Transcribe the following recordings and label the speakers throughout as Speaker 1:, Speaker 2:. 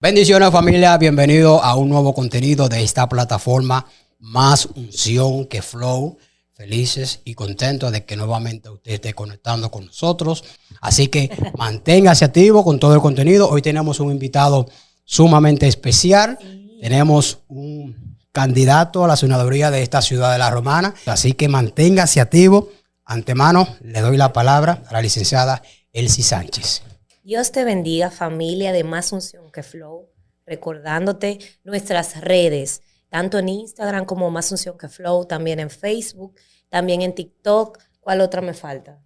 Speaker 1: Bendiciones familia, bienvenido a un nuevo contenido de esta plataforma Más Unción que Flow. Felices y contentos de que nuevamente usted esté conectando con nosotros. Así que manténgase activo con todo el contenido. Hoy tenemos un invitado sumamente especial. Tenemos un candidato a la senaduría de esta ciudad de La Romana. Así que manténgase activo. Antemano le doy la palabra a la licenciada Elsie Sánchez.
Speaker 2: Dios te bendiga, familia de Más Unción que Flow, recordándote nuestras redes, tanto en Instagram como Más Unción que Flow, también en Facebook, también en TikTok. ¿Cuál otra me falta?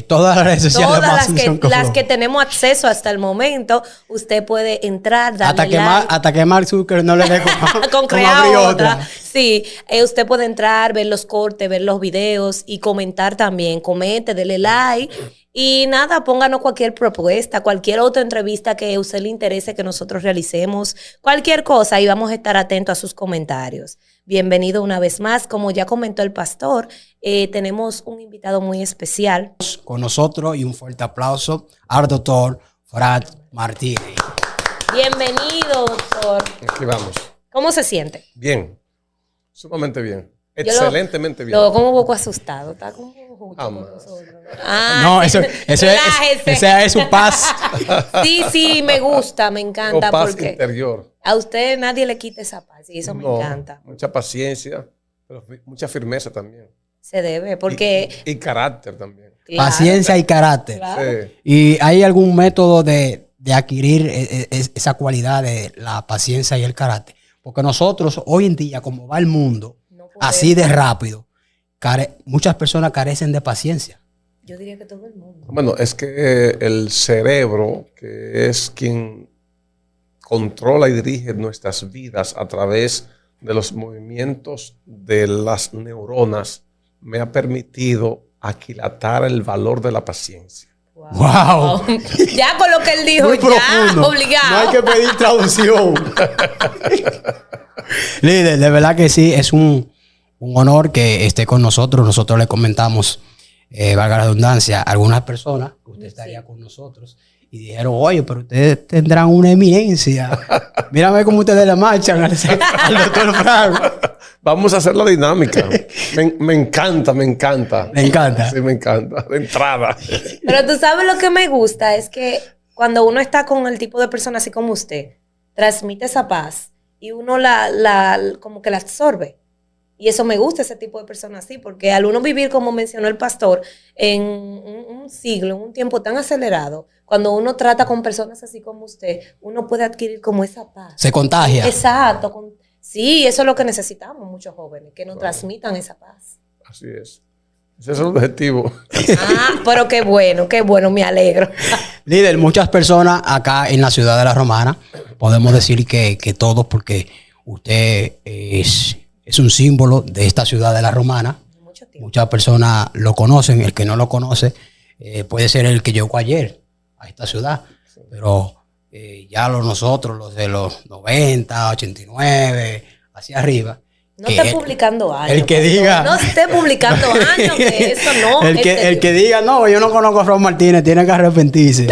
Speaker 1: Todas las redes sociales
Speaker 2: Todas
Speaker 1: Más Unción que
Speaker 2: las
Speaker 1: Flow.
Speaker 2: que tenemos acceso hasta el momento. Usted puede entrar, darle like.
Speaker 1: Hasta que Mark Zuckerberg no le dé
Speaker 2: con crear otra. Sí, usted puede entrar, ver los cortes, ver los videos y comentar también. Comente, dele like. Y nada, pónganos cualquier propuesta, cualquier otra entrevista que a usted le interese que nosotros realicemos, cualquier cosa, y vamos a estar atentos a sus comentarios. Bienvenido una vez más. Como ya comentó el pastor, tenemos un invitado muy especial.
Speaker 1: Con nosotros y un fuerte aplauso al doctor Fran Martínez.
Speaker 2: Bienvenido, doctor.
Speaker 3: Aquí vamos.
Speaker 2: ¿Cómo se siente?
Speaker 3: Bien. Sumamente bien. Excelentemente bien.
Speaker 2: Lo veo como un poco asustado. Está como justo con nosotros.
Speaker 1: No, eso es su paz.
Speaker 2: Sí, me gusta, me encanta.
Speaker 3: Paz
Speaker 2: porque
Speaker 3: interior.
Speaker 2: a usted nadie le quita esa paz y eso me encanta.
Speaker 3: Mucha paciencia, pero mucha firmeza también.
Speaker 2: Se debe, porque...
Speaker 3: Y carácter también.
Speaker 2: Claro,
Speaker 1: Paciencia y carácter.
Speaker 2: Claro.
Speaker 3: Sí.
Speaker 1: ¿Y hay algún método de adquirir esa cualidad de la paciencia y el carácter? Porque nosotros hoy en día, como va el mundo,
Speaker 2: No podemos.
Speaker 1: así de rápido, muchas personas carecen de paciencia.
Speaker 2: Yo diría que todo el mundo.
Speaker 3: Bueno, es que el cerebro, que es quien controla y dirige nuestras vidas a través de los movimientos de las neuronas, me ha permitido aquilatar el valor de la paciencia.
Speaker 1: ¡Wow!
Speaker 2: Ya con lo que él dijo,
Speaker 1: Muy
Speaker 2: ya,
Speaker 1: profundo.
Speaker 2: obligado.
Speaker 1: No hay que pedir traducción. Líder, de verdad que sí, es un honor que esté con nosotros. Nosotros le comentamos, valga la redundancia, a algunas personas que usted estaría con nosotros y dijeron, oye, pero ustedes tendrán una eminencia. Mírame cómo ustedes le marchan al doctor Frank.
Speaker 3: Vamos a hacer la dinámica. Me encanta.
Speaker 1: Me encanta.
Speaker 3: Sí, me encanta. De entrada.
Speaker 2: Pero tú sabes lo que me gusta es que cuando uno está con el tipo de persona así como usted, transmite esa paz y uno como que la absorbe. Y eso me gusta, ese tipo de persona así, porque al uno vivir, como mencionó el pastor, en un siglo, en un tiempo tan acelerado, cuando uno trata con personas así como usted, uno puede adquirir como esa paz.
Speaker 1: Se contagia.
Speaker 2: Exacto. Sí, eso es lo que necesitamos muchos jóvenes, que nos transmitan esa paz.
Speaker 3: Así es. Ese es el objetivo.
Speaker 2: Pero qué bueno, me alegro.
Speaker 1: Líder, muchas personas acá en la ciudad de La Romana, podemos decir que todos, porque usted es un símbolo de esta ciudad de La Romana.
Speaker 2: Mucho tiempo.
Speaker 1: Muchas personas lo conocen. El que no lo conoce puede ser el que llegó ayer a esta ciudad. Pero ya nosotros, los de los 90, 89, hacia arriba.
Speaker 2: No esté publicando años.
Speaker 1: El que diga.
Speaker 2: No esté publicando años, que eso no.
Speaker 1: El que diga, no, yo no conozco a Fran Martínez, tiene que arrepentirse.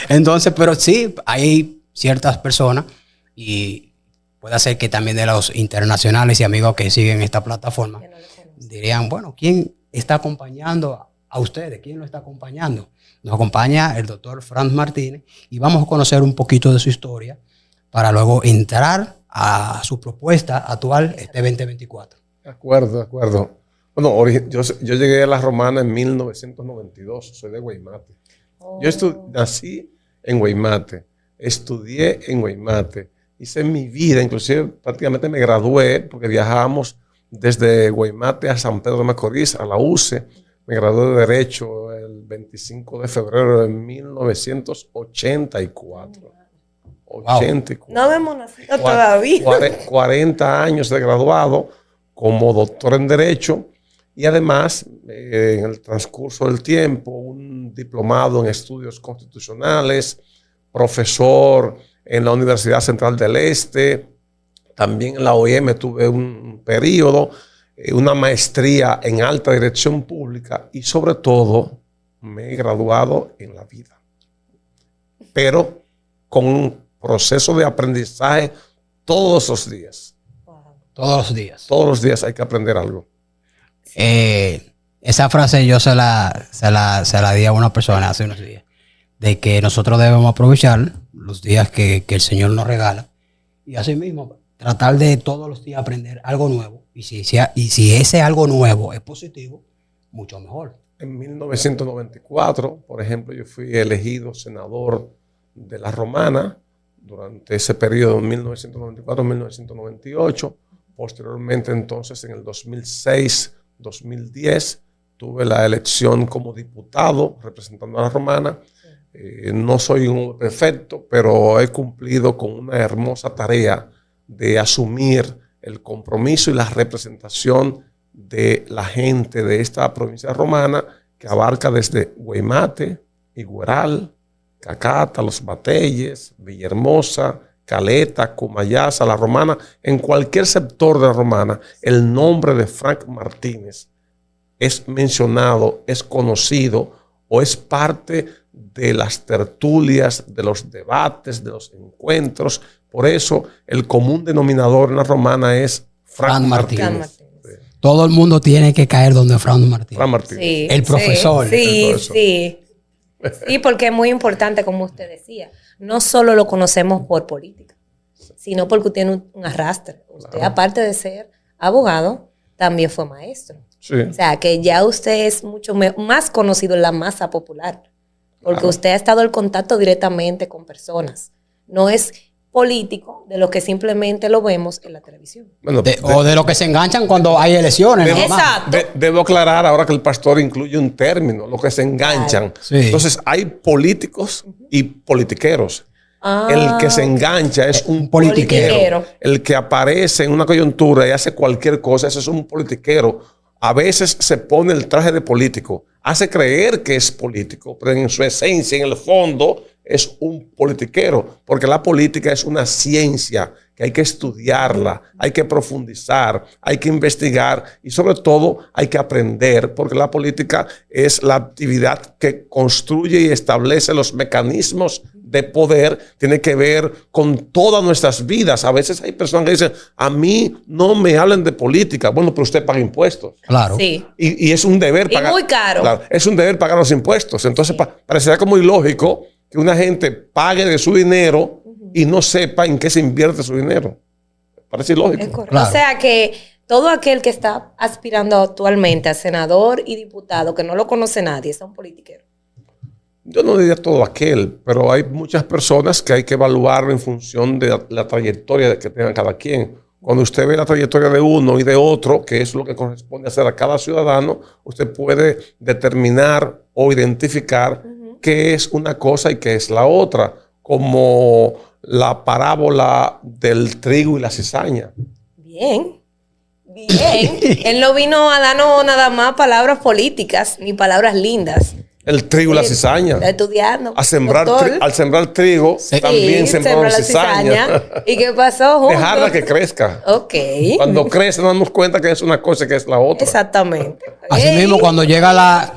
Speaker 1: Entonces, pero sí, hay ciertas personas y puede ser que también de los internacionales y amigos que siguen esta plataforma dirían, bueno, ¿quién está acompañando a ustedes? ¿Quién lo está acompañando? Nos acompaña el doctor Fran Martínez y vamos a conocer un poquito de su historia para luego entrar a su propuesta actual este 2024.
Speaker 3: De acuerdo. Bueno, yo llegué a La Romana en 1992. Soy de Guaymate.
Speaker 2: Oh.
Speaker 3: Yo nací en Guaymate. Estudié en Guaymate. Hice mi vida, inclusive prácticamente me gradué porque viajábamos desde Guaymate a San Pedro de Macorís, a la UCE. Me gradué de Derecho el 25 de febrero de 1984.
Speaker 1: Wow.
Speaker 3: 84.
Speaker 2: No hemos nacido todavía.
Speaker 3: 40 años de graduado como doctor en Derecho y además en el transcurso del tiempo un diplomado en estudios constitucionales, profesor en la Universidad Central del Este, también en la OIM tuve un periodo, una maestría en alta dirección pública y sobre todo me he graduado en la vida. pero con un proceso de aprendizaje todos los días.
Speaker 1: Todos los días.
Speaker 3: Todos los días hay que aprender algo.
Speaker 1: Esa frase yo se la di a una persona hace unos días, de que nosotros debemos aprovechar los días que el Señor nos regala y así mismo tratar de todos los días aprender algo nuevo. Y si ese algo nuevo es positivo, mucho mejor.
Speaker 3: En 1994, por ejemplo, yo fui elegido senador de la Romana durante ese periodo, 1994-1998. Posteriormente, entonces, en el 2006-2010, tuve la elección como diputado representando a la Romana. No soy un perfecto, pero he cumplido con una hermosa tarea de asumir el compromiso y la representación de la gente de esta provincia romana, que abarca desde Guaymate, Igueral, Cacata, Los Bateyes, Villahermosa, Caleta, Cumayasa, La Romana. En cualquier sector de la Romana, el nombre de Frank Martínez es mencionado, es conocido o es parte de las tertulias, de los debates, de los encuentros. Por eso el común denominador en la Romana es Frank Martínez.
Speaker 1: Todo el mundo tiene que caer donde Frank Martínez.
Speaker 3: Frank Martínez.
Speaker 2: Sí,
Speaker 1: el profesor.
Speaker 2: Sí,
Speaker 3: el profesor.
Speaker 2: Sí, porque es muy importante, como usted decía. No solo lo conocemos por política, sino porque usted tiene un arrastre. Usted,
Speaker 3: Claro.
Speaker 2: aparte de ser abogado, también fue maestro.
Speaker 3: Sí.
Speaker 2: O sea, que ya usted es mucho más conocido en la masa popular. Porque
Speaker 3: Claro.
Speaker 2: usted ha estado en contacto directamente con personas. No es político de lo que simplemente lo vemos en la televisión.
Speaker 3: Bueno,
Speaker 1: O de lo que se enganchan cuando hay elecciones.
Speaker 3: Debo-
Speaker 1: nada más.
Speaker 2: Exacto.
Speaker 3: debo aclarar ahora que el pastor incluye un término, lo que se enganchan.
Speaker 1: Sí.
Speaker 3: Entonces, hay políticos y politiqueros.
Speaker 2: Ah,
Speaker 3: El que se engancha es un
Speaker 1: politiquero.
Speaker 3: politiquero. El que aparece en una coyuntura y hace cualquier cosa, ese es un politiquero. A veces se pone el traje de político, hace creer que es político, pero en su esencia, en el fondo, es un politiquero, porque la política es una ciencia que hay que estudiarla, hay que profundizar, hay que investigar y sobre todo hay que aprender, porque la política es la actividad que construye y establece los mecanismos de poder, tiene que ver con todas nuestras vidas. A veces hay personas que dicen, a mí no me hablen de política. Bueno, pero usted paga impuestos.
Speaker 1: Claro.
Speaker 2: sí.
Speaker 3: Y es un deber
Speaker 2: Y
Speaker 3: pagar.
Speaker 2: muy caro.
Speaker 3: Claro, es un deber pagar los impuestos. Entonces, parecería como ilógico que una gente pague de su dinero y no sepa en qué se invierte su dinero. Parece ilógico.
Speaker 2: Es correcto.
Speaker 1: Claro.
Speaker 2: O sea que todo aquel que está aspirando actualmente a senador y diputado, que no lo conoce nadie, es un politiquero.
Speaker 3: Yo no diría todo aquel, pero hay muchas personas que hay que evaluar en función de la trayectoria que tenga cada quien. Cuando usted ve la trayectoria de uno y de otro, que es lo que corresponde hacer a cada ciudadano, usted puede determinar o identificar qué es una cosa y qué es la otra, como la parábola del trigo y la cizaña.
Speaker 2: Bien, bien. Él no vino a darnos nada más palabras políticas ni palabras lindas.
Speaker 3: El trigo y la cizaña.
Speaker 2: Está estudiando.
Speaker 3: Al sembrar trigo,
Speaker 2: Sí,
Speaker 3: también sembraron
Speaker 2: sembró la
Speaker 3: cizaña.
Speaker 2: ¿Y qué pasó? Juntos?
Speaker 3: Dejarla que crezca.
Speaker 2: Ok.
Speaker 3: Cuando crece nos damos cuenta que es una cosa y que es la otra.
Speaker 2: Exactamente.
Speaker 1: Así
Speaker 2: Ey.
Speaker 1: mismo, cuando llega,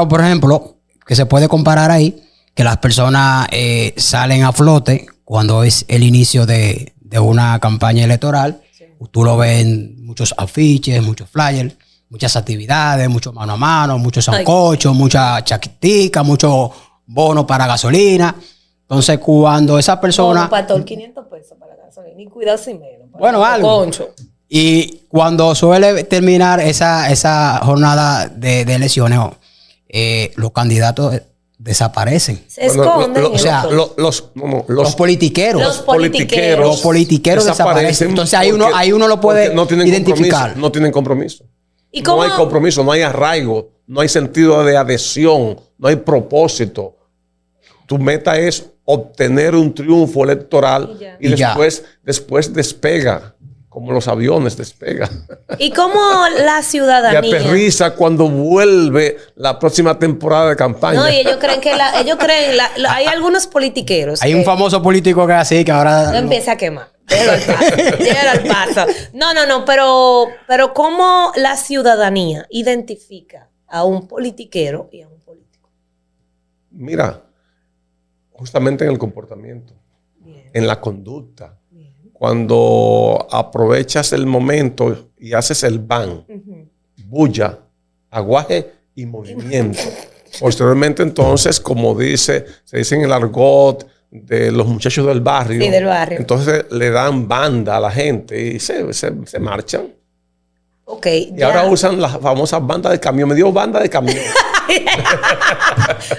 Speaker 1: por ejemplo, que se puede comparar ahí, que las personas salen a flote cuando es el inicio de una campaña electoral. Tú lo ves en muchos afiches, muchos flyers, muchas actividades, mucho mano a mano, muchos sancochos, mucha chaquitica, mucho bono para gasolina. Entonces, cuando esa persona...
Speaker 2: Bono, pastor, 500 pesos para la gasolina. Y cuidado sin menos.
Speaker 1: Bueno, algo.
Speaker 2: Concho.
Speaker 1: Y cuando suele terminar esa jornada de elecciones, los candidatos desaparecen.
Speaker 2: Se esconden.
Speaker 3: o sea, los
Speaker 1: Los politiqueros.
Speaker 2: Los politiqueros.
Speaker 1: Los politiqueros desaparecen. Entonces ahí uno lo puede
Speaker 3: no tienen
Speaker 1: identificar.
Speaker 3: Compromiso, no tienen compromiso.
Speaker 2: ¿Y cómo?
Speaker 3: No hay compromiso, no hay arraigo, no hay sentido de adhesión, no hay propósito. Tu meta es obtener un triunfo electoral y
Speaker 1: ya.
Speaker 3: después despega, como los aviones despegan.
Speaker 2: ¿Y cómo la
Speaker 3: Y
Speaker 2: ciudadanía?
Speaker 3: aterriza cuando vuelve la próxima temporada de campaña.
Speaker 2: No, y ellos creen que hay algunos politiqueros.
Speaker 1: Hay un
Speaker 2: que
Speaker 1: famoso político que es así, que ahora...
Speaker 2: no empieza a quemar. Llega al paso. No, pero ¿cómo la ciudadanía identifica a un politiquero y a un político?
Speaker 3: Mira, justamente en el comportamiento,
Speaker 2: Bien.
Speaker 3: en la conducta. Bien. Cuando aprovechas el momento y haces el ban, bulla, aguaje y movimiento. Posteriormente, entonces, como se dice en el argot de los muchachos del barrio,
Speaker 2: sí, del barrio,
Speaker 3: entonces le dan banda a la gente y se marchan.
Speaker 2: Okay,
Speaker 3: y ahora usan las famosas bandas de camión. Me dio banda de camión.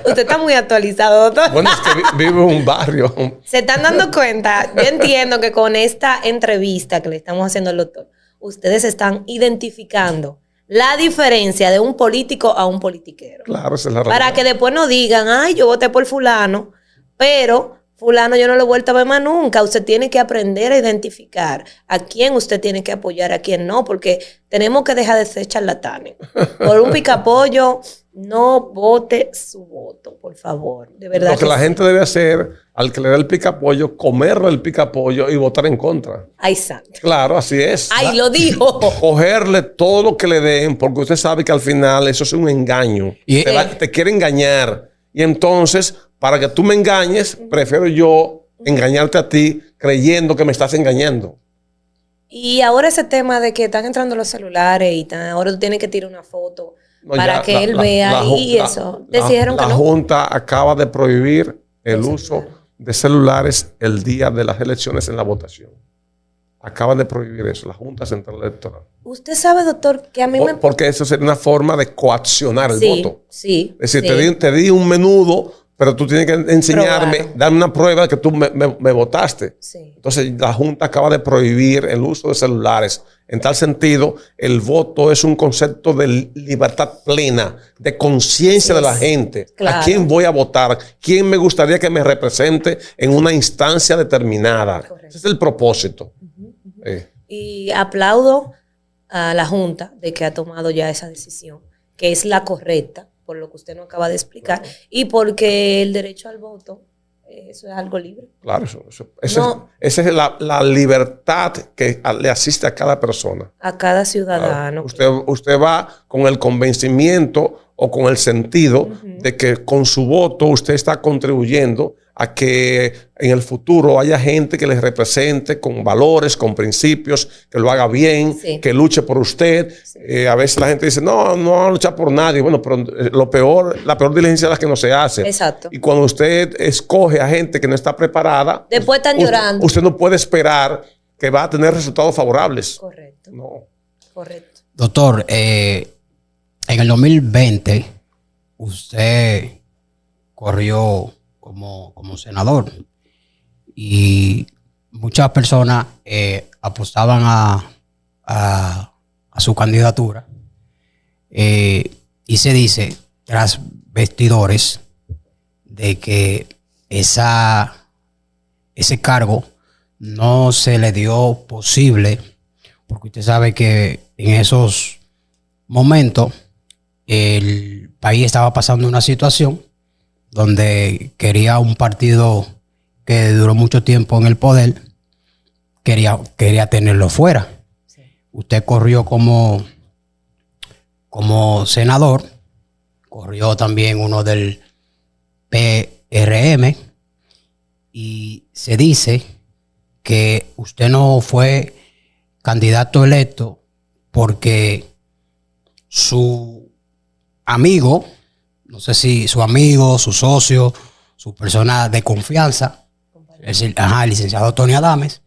Speaker 2: Usted está muy actualizado, doctor.
Speaker 3: Bueno, es que vivo en un barrio.
Speaker 2: Se están dando cuenta. Yo entiendo que con esta entrevista que le estamos haciendo al doctor, ustedes están identificando la diferencia de un político a un politiquero.
Speaker 3: Claro, esa es la realidad.
Speaker 2: Para que después no digan, ay, yo voté por fulano, pero fulano yo no lo he vuelto a ver más nunca. Usted tiene que aprender a identificar a quién usted tiene que apoyar, a quién no, porque tenemos que dejar de ser charlatanes. Por un picapollo, no vote su voto, por favor. De verdad.
Speaker 3: Lo que la gente debe hacer, al que le da el picapollo, comerle el picapollo y votar en contra.
Speaker 2: Ay, santo.
Speaker 3: Claro, así es.
Speaker 2: Ay, lo dijo.
Speaker 3: Cogerle todo lo que le den, porque usted sabe que al final eso es un engaño. Te quiere engañar. Y entonces, para que tú me engañes, prefiero yo engañarte a ti creyendo que me estás engañando.
Speaker 2: Y ahora ese tema de que están entrando los celulares y ahora tú tienes que tirar una foto para que él vea y eso. Decidieron que no.
Speaker 3: La Junta acaba de prohibir el uso de celulares el día de las elecciones en la votación. Acaban de prohibir eso, la Junta Central Electoral.
Speaker 2: Usted sabe, doctor, que a mí
Speaker 3: Porque eso sería una forma de coaccionar el voto.
Speaker 2: Sí,
Speaker 3: es decir, te di un menudo, pero tú tienes que enseñarme, darme una prueba de que tú me votaste. Sí. Entonces, la Junta acaba de prohibir el uso de celulares. En tal sentido, el voto es un concepto de libertad plena, de conciencia de la gente. Claro. ¿A quién voy a votar? ¿Quién me gustaría que me represente en una instancia determinada? Correcto. Ese es el propósito.
Speaker 2: Y aplaudo a la Junta de que ha tomado ya esa decisión, que es la correcta, por lo que usted nos acaba de explicar, y porque el derecho al voto, eso es algo libre.
Speaker 3: Claro, esa es la libertad que le asiste a cada persona.
Speaker 2: A cada ciudadano.
Speaker 3: Claro. Usted va con el convencimiento o con el sentido de que con su voto usted está contribuyendo a que en el futuro haya gente que les represente con valores, con principios, que lo haga bien, que luche por usted. A veces la gente dice, no va a luchar por nadie. Bueno, pero la peor diligencia es la que no se hace.
Speaker 2: Exacto.
Speaker 3: Y cuando usted escoge a gente que no está preparada,
Speaker 2: después están llorando.
Speaker 3: Usted no puede esperar que va a tener resultados favorables.
Speaker 2: Correcto.
Speaker 3: No.
Speaker 2: Correcto.
Speaker 1: Doctor, en el 2020 usted corrió como senador y muchas personas apostaban a su candidatura y se dice tras vestidores de que ese cargo no se le dio posible porque usted sabe que en esos momentos el país estaba pasando una situación donde quería un partido que duró mucho tiempo en el poder, quería tenerlo fuera. Sí. Usted corrió como senador, corrió también uno del PRM y se dice que usted no fue candidato electo porque su amigo, no sé si su amigo, su socio, su persona de confianza, el licenciado Tony Adames,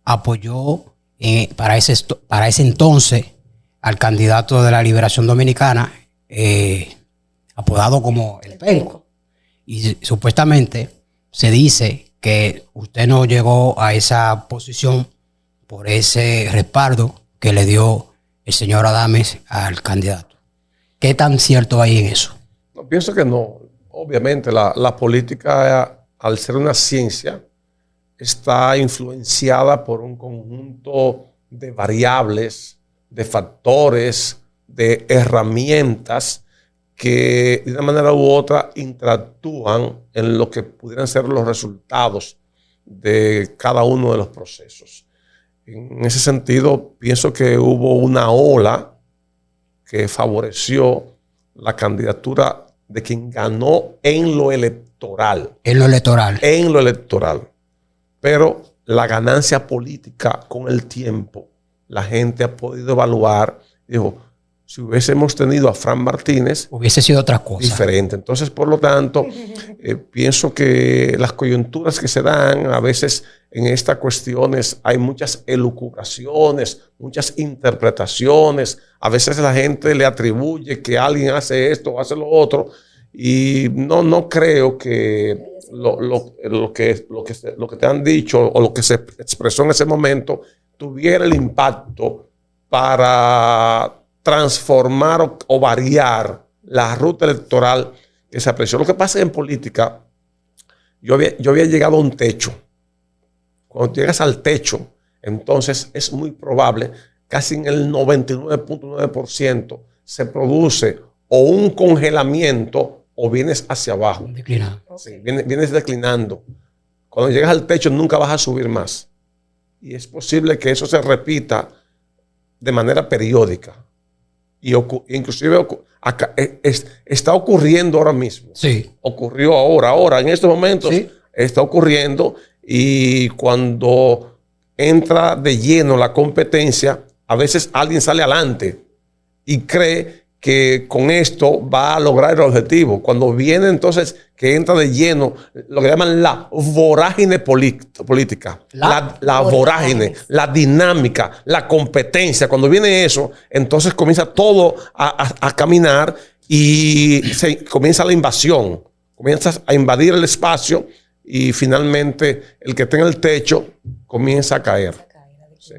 Speaker 1: apoyó para ese entonces al candidato de la Liberación Dominicana, apodado como el Penco. Y supuestamente se dice que usted no llegó a esa posición por ese respaldo que le dio el señor Adames al candidato. ¿Qué tan cierto hay en eso?
Speaker 3: No, pienso que no. Obviamente la política, al ser una ciencia, está influenciada por un conjunto de variables, de factores, de herramientas que de una manera u otra interactúan en lo que pudieran ser los resultados de cada uno de los procesos. En ese sentido, pienso que hubo una ola que favoreció la candidatura de quien ganó en lo electoral electoral.
Speaker 1: En lo electoral.
Speaker 3: En lo electoral. Pero la ganancia política con el tiempo, la gente ha podido evaluar, dijo, si hubiésemos tenido a Fran Martínez,
Speaker 1: hubiese sido otra cosa.
Speaker 3: Diferente. Entonces, por lo tanto, pienso que las coyunturas que se dan a veces en estas cuestiones hay muchas elucubraciones, muchas interpretaciones. A veces la gente le atribuye que alguien hace esto o hace lo otro. Y no creo que lo que te han dicho o lo que se expresó en ese momento tuviera el impacto para transformar o variar la ruta electoral que se apreció. Lo que pasa en política, yo había llegado a un techo. Cuando llegas al techo, entonces es muy probable, casi en el 99.9%, se produce o un congelamiento o vienes hacia abajo.
Speaker 1: Declinado.
Speaker 3: Sí, vienes declinando. Cuando llegas al techo nunca vas a subir más. Y es posible que eso se repita de manera periódica. Y inclusive acá, está ocurriendo ahora mismo.
Speaker 1: Sí.
Speaker 3: Ocurrió ahora, en estos momentos,
Speaker 1: sí,
Speaker 3: está ocurriendo. Y cuando entra de lleno la competencia, a veces alguien sale adelante y cree que con esto va a lograr el objetivo. Cuando viene entonces que entra de lleno lo que llaman la vorágine política, la vorágine, la dinámica, la competencia. Cuando viene eso, entonces comienza todo a caminar y comienza la invasión. Comienzas a invadir el espacio y finalmente el que tenga el techo comienza a caer.
Speaker 2: Sí.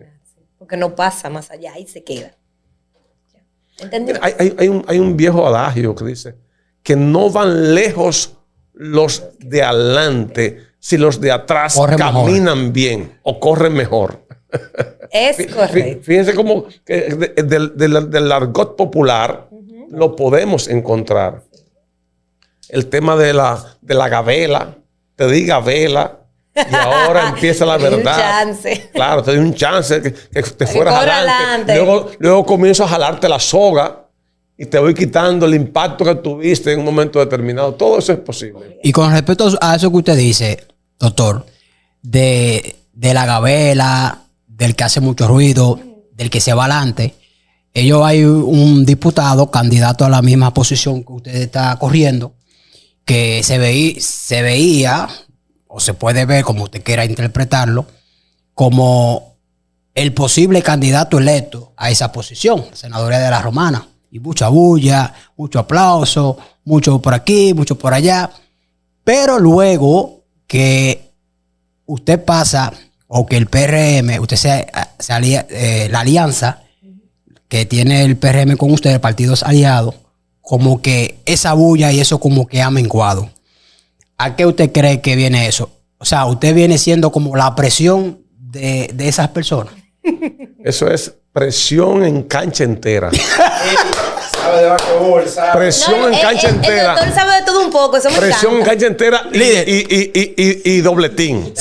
Speaker 2: Porque no pasa más allá y se queda. ¿Entendí?
Speaker 3: Hay un viejo adagio que dice que no van lejos los de adelante si los de atrás caminan bien o corren mejor.
Speaker 2: Es correcto.
Speaker 3: Fíjense cómo del argot popular lo podemos encontrar. El tema de la gabela, te di gabela y ahora empieza la verdad.
Speaker 2: Un chance.
Speaker 3: Claro, te di un chance que te fueras adelante. Luego comienzo a jalarte la soga y te voy quitando el impacto que tuviste en un momento determinado. Todo eso es posible.
Speaker 1: Y con respecto a eso que usted dice, doctor, de la gabela, del que hace mucho ruido, del que se va adelante, hay un diputado candidato a la misma posición que usted está corriendo, que se veía o se puede ver, como usted quiera interpretarlo, como el posible candidato electo a esa posición, senaduría de la Romana. Y mucha bulla, mucho aplauso, mucho por aquí, mucho por allá. Pero luego que usted pasa, o que el PRM, la alianza que tiene el PRM con usted, partidos aliados, como que esa bulla y eso como que ha menguado. ¿A qué usted cree que viene eso? O sea, usted viene siendo como la presión de esas personas.
Speaker 3: Eso es presión en cancha entera.
Speaker 4: Sabe de basquetbol, sabe.
Speaker 3: Presión en cancha entera.
Speaker 2: El doctor sabe de todo un poco. Eso me
Speaker 3: presión
Speaker 2: encanta.
Speaker 3: en cancha entera y dobletín.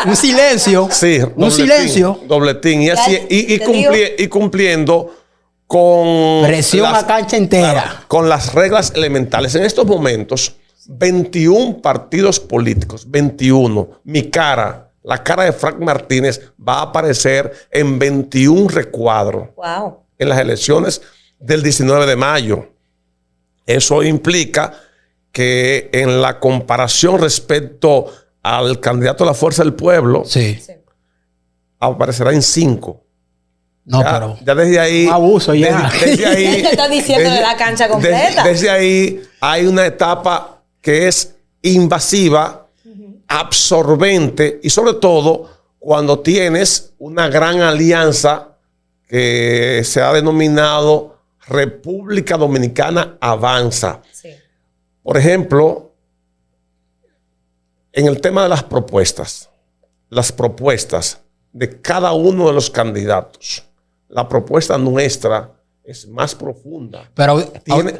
Speaker 1: Un silencio.
Speaker 3: Sí,
Speaker 1: un silencio.
Speaker 3: Dobletín. Y así y cumpliendo con
Speaker 1: presión a cancha entera.
Speaker 3: Claro, con las reglas elementales. En estos momentos, 21 partidos políticos, 21. La cara de Frank Martínez va a aparecer en 21 recuadros.
Speaker 2: Wow.
Speaker 3: En las elecciones del 19 de mayo. Eso implica que en la comparación respecto al candidato de la Fuerza del Pueblo,
Speaker 1: sí,
Speaker 3: aparecerá en 5.
Speaker 1: No, pero
Speaker 3: ya desde ahí.
Speaker 1: Un abuso ya.
Speaker 3: Desde ahí.
Speaker 2: Te está diciendo de la cancha completa.
Speaker 3: Desde ahí hay una etapa que es invasiva, absorbente y sobre todo cuando tienes una gran alianza que se ha denominado República Dominicana Avanza.
Speaker 2: Sí.
Speaker 3: Por ejemplo, en el tema de las propuestas de cada uno de los candidatos, la propuesta nuestra es más profunda.
Speaker 1: Pero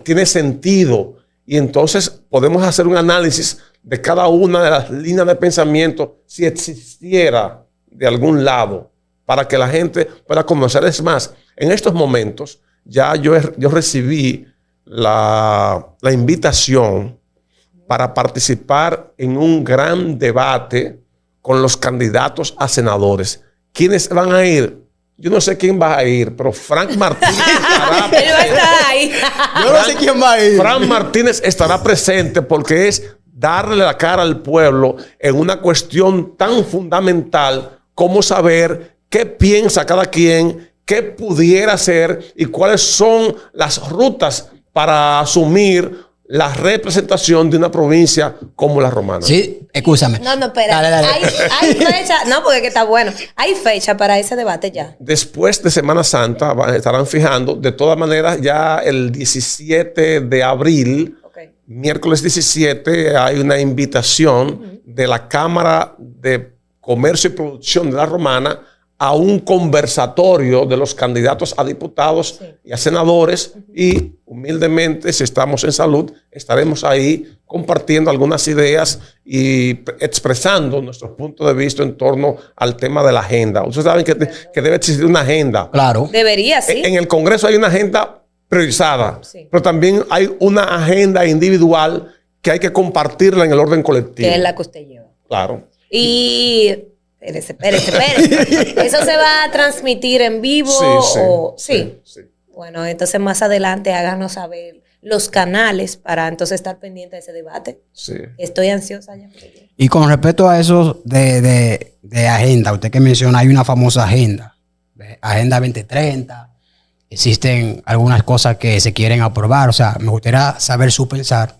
Speaker 3: tiene sentido y entonces podemos hacer un análisis de cada una de las líneas de pensamiento si existiera de algún lado para que la gente pueda conocer. Es más, en estos momentos ya yo recibí la invitación para participar en un gran debate con los candidatos a senadores. ¿Quiénes van a ir? Yo no sé quién va a ir, pero Frank Martínez estará
Speaker 2: Él va a estar ahí.
Speaker 1: Yo no sé quién va a ir.
Speaker 3: Frank Martínez estará presente porque es darle la cara al pueblo en una cuestión tan fundamental como saber qué piensa cada quien, qué pudiera hacer y cuáles son las rutas para asumir la representación de una provincia como la Romana.
Speaker 1: Sí, escúchame.
Speaker 2: No, espera.
Speaker 1: Dale.
Speaker 2: Hay fecha. No, porque que está bueno. Hay fecha para ese debate ya.
Speaker 3: Después de Semana Santa estarán fijando, de todas maneras, ya el 17 de abril, miércoles 17, hay una invitación de la Cámara de Comercio y Producción de la Romana a un conversatorio de los candidatos a diputados y a senadores y humildemente, si estamos en salud, estaremos ahí compartiendo algunas ideas y expresando nuestros puntos de vista en torno al tema de la agenda. Ustedes saben que debe existir una agenda.
Speaker 1: Claro.
Speaker 2: Debería, sí.
Speaker 3: En el Congreso hay una agenda priorizada, pero también hay una agenda individual que hay que compartirla en el orden colectivo.
Speaker 2: Que es la que usted lleva.
Speaker 3: Claro.
Speaker 2: Y... Espérese. ¿Eso se va a transmitir en vivo? Sí. Bueno, entonces más adelante háganos saber los canales para entonces estar pendiente de ese debate.
Speaker 3: Sí.
Speaker 2: Estoy ansiosa ya.
Speaker 1: Y con respecto a eso de agenda, usted que menciona, hay una famosa agenda, Agenda 2030. Existen algunas cosas que se quieren aprobar. O sea, me gustaría saber su pensar.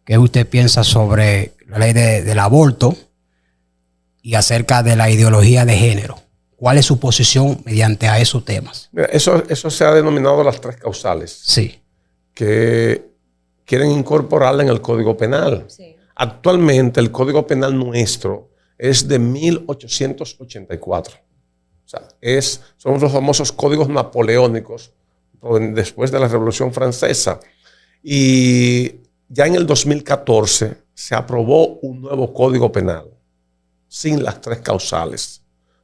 Speaker 1: ¿Qué usted piensa sobre la ley del aborto y acerca de la ideología de género? ¿Cuál es su posición mediante a esos temas?
Speaker 3: Mira, eso se ha denominado las 3 causales.
Speaker 1: Sí.
Speaker 3: Que quieren incorporarla en el Código Penal.
Speaker 2: Sí.
Speaker 3: Actualmente el Código Penal nuestro es de 1884. O sea, son los famosos códigos napoleónicos después de la Revolución Francesa. Y ya en el 2014 se aprobó un nuevo Código Penal sin las 3 causales.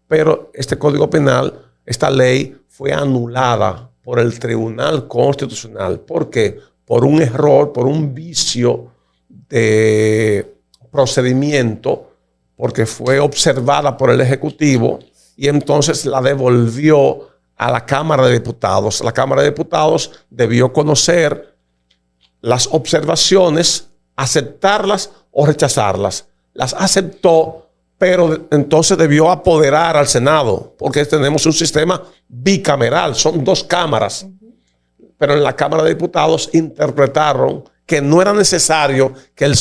Speaker 3: Pero este Código Penal, esta ley, fue anulada por el Tribunal Constitucional. ¿Por qué? Por un error, por un vicio de procedimiento, porque fue observada por el Ejecutivo y entonces la devolvió a la Cámara de Diputados. La Cámara de Diputados debió conocer las observaciones, aceptarlas o rechazarlas. Las aceptó, pero entonces debió apoderar al Senado, porque tenemos un sistema bicameral, son 2 cámaras. Pero en la Cámara de Diputados interpretaron que no era necesario que el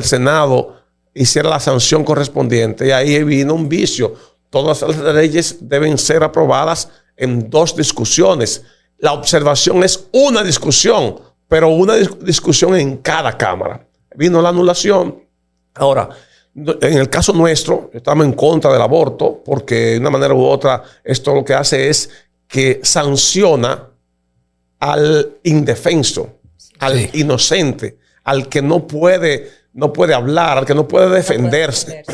Speaker 3: Senado hiciera la sanción correspondiente. Y ahí vino un vicio. Todas las leyes deben ser aprobadas en 2 discusiones. La observación es una discusión, pero una discusión en cada Cámara. Vino la anulación. Ahora, en el caso nuestro, estamos en contra del aborto porque de una manera u otra esto lo que hace es que sanciona al indefenso, al inocente, al que no puede hablar, al que no puede defenderse.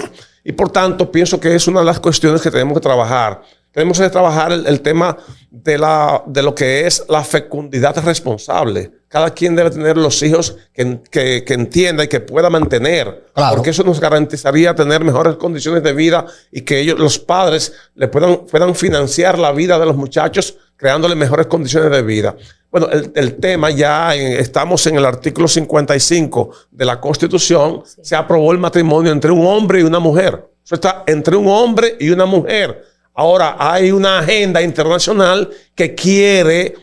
Speaker 3: Y por tanto, pienso que es una de las cuestiones que tenemos que trabajar. Tenemos que trabajar el tema de lo que es la fecundidad responsable. Cada quien debe tener los hijos que entienda y que pueda mantener. Claro. Porque eso nos garantizaría tener mejores condiciones de vida y que los padres le puedan financiar la vida de los muchachos creándole mejores condiciones de vida. Bueno, el tema ya estamos en el artículo 55 de la Constitución. Sí. Se aprobó el matrimonio entre un hombre y una mujer. Eso está entre un hombre y una mujer. Ahora hay una agenda internacional que quiere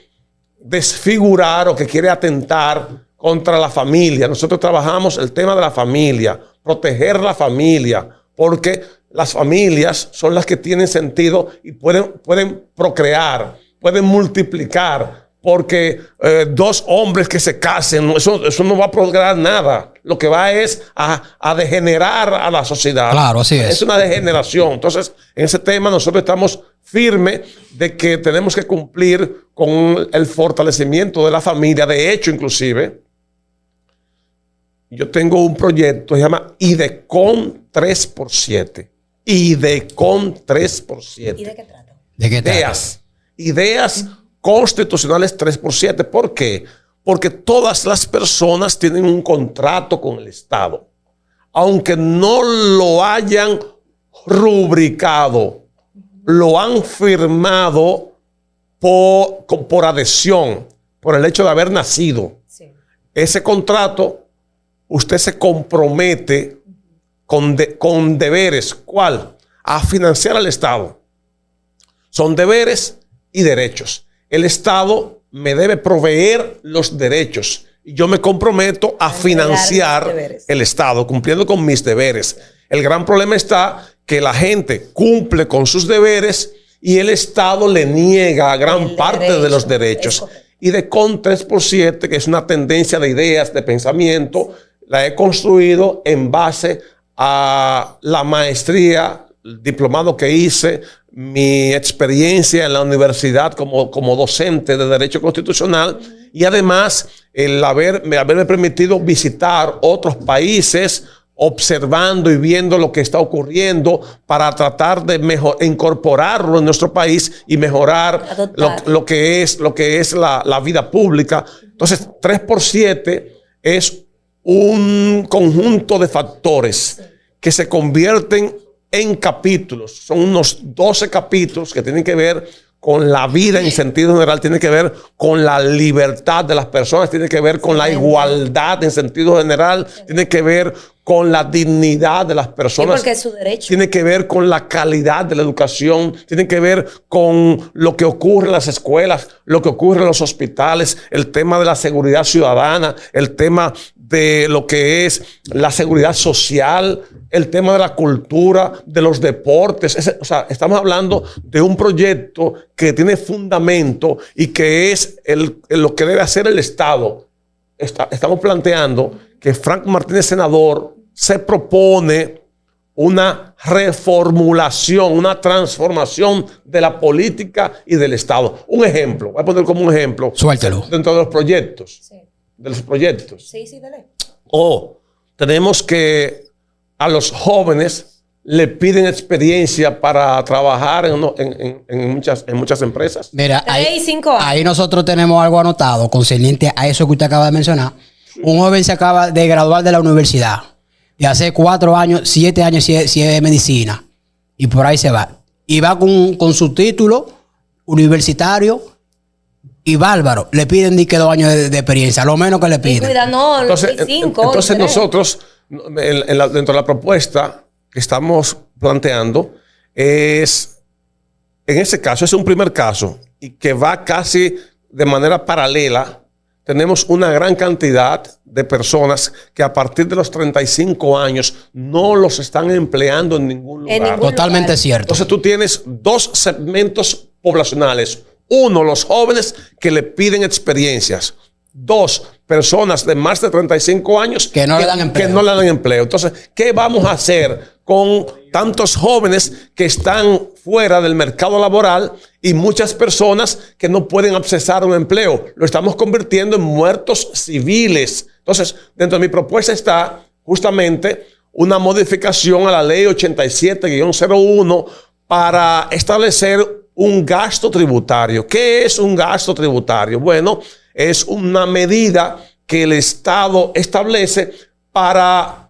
Speaker 3: desfigurar o que quiere atentar contra la familia. Nosotros trabajamos el tema de la familia, proteger la familia, porque las familias son las que tienen sentido y pueden procrear, pueden multiplicar, porque 2 hombres que se casen, eso no va a procrear nada. Lo que va es a degenerar a la sociedad.
Speaker 1: Claro, así es.
Speaker 3: Es una degeneración. Entonces, en ese tema nosotros estamos firmes de que tenemos que cumplir con el fortalecimiento de la familia. De hecho, inclusive, yo tengo un proyecto que se llama IDECON 3x7. IDECON 3x7.
Speaker 2: ¿Y de qué trata?
Speaker 1: ¿De qué trata?
Speaker 3: Ideas constitucionales 3x7. ¿Por qué? Porque todas las personas tienen un contrato con el Estado. Aunque no lo hayan rubricado, lo han firmado por adhesión, por el hecho de haber nacido. Sí. Ese contrato, usted se compromete con deberes. ¿Cuál? A financiar al Estado. Son deberes y derechos. El Estado me debe proveer los derechos y yo me comprometo a financiar el Estado, cumpliendo con mis deberes. El gran problema está que la gente cumple con sus deberes y el Estado le niega gran parte de los derechos. Y de con 3x7, que es una tendencia de ideas, de pensamiento, la he construido en base a la maestría, el diplomado que hice, mi experiencia en la universidad como docente de Derecho Constitucional y además el haberme permitido visitar otros países, observando y viendo lo que está ocurriendo para tratar de incorporarlo en nuestro país y mejorar lo que es la vida pública. Entonces, 3x7 es un conjunto de factores que se convierten en capítulos. Son unos 12 capítulos que tienen que ver con la vida en sentido general, tienen que ver con la libertad de las personas, tienen que ver con la igualdad en sentido general, tiene que ver con la dignidad de las personas.
Speaker 2: Porque es su derecho.
Speaker 3: Tiene que ver con la calidad de la educación, tiene que ver con lo que ocurre en las escuelas, lo que ocurre en los hospitales, el tema de la seguridad ciudadana, el tema de lo que es la seguridad social, el tema de la cultura, de los deportes. O sea, estamos hablando de un proyecto que tiene fundamento y que es lo que debe hacer el Estado. Estamos planteando que Frank Martínez, senador, se propone una reformulación, una transformación de la política y del Estado. Un ejemplo, voy a poner como un ejemplo.
Speaker 1: Suéltelo.
Speaker 3: Dentro de los proyectos.
Speaker 2: Sí.
Speaker 3: De los proyectos.
Speaker 2: Sí, dale.
Speaker 3: Tenemos que a los jóvenes le piden experiencia para trabajar en muchas empresas.
Speaker 1: Mira,
Speaker 2: 3 y 5 años.
Speaker 1: Ahí nosotros tenemos algo anotado concerniente a eso que usted acaba de mencionar. Un joven se acaba de graduar de la universidad, de hace 4 años, 7 años si es medicina, y por ahí se va. Y va con su título universitario y bárbaro. Le piden 2 años de experiencia, lo menos que le piden.
Speaker 2: Cuida, no,
Speaker 3: entonces nosotros, dentro de la propuesta que estamos planteando, en ese caso, es un primer caso, y que va casi de manera paralela. Tenemos una gran cantidad de personas que a partir de los 35 años no los están empleando en ningún lugar.
Speaker 1: Totalmente cierto.
Speaker 3: Entonces tú tienes 2 segmentos poblacionales. 1, los jóvenes que le piden experiencias. 2, personas de más de 35 años
Speaker 1: que no le dan empleo.
Speaker 3: Que no le dan empleo. Entonces, ¿qué vamos a hacer con tantos jóvenes que están fuera del mercado laboral y muchas personas que no pueden accesar a un empleo? Lo estamos convirtiendo en muertos civiles. Entonces, dentro de mi propuesta está justamente una modificación a la ley 87-01 para establecer un gasto tributario. ¿Qué es un gasto tributario? Bueno, es una medida que el Estado establece para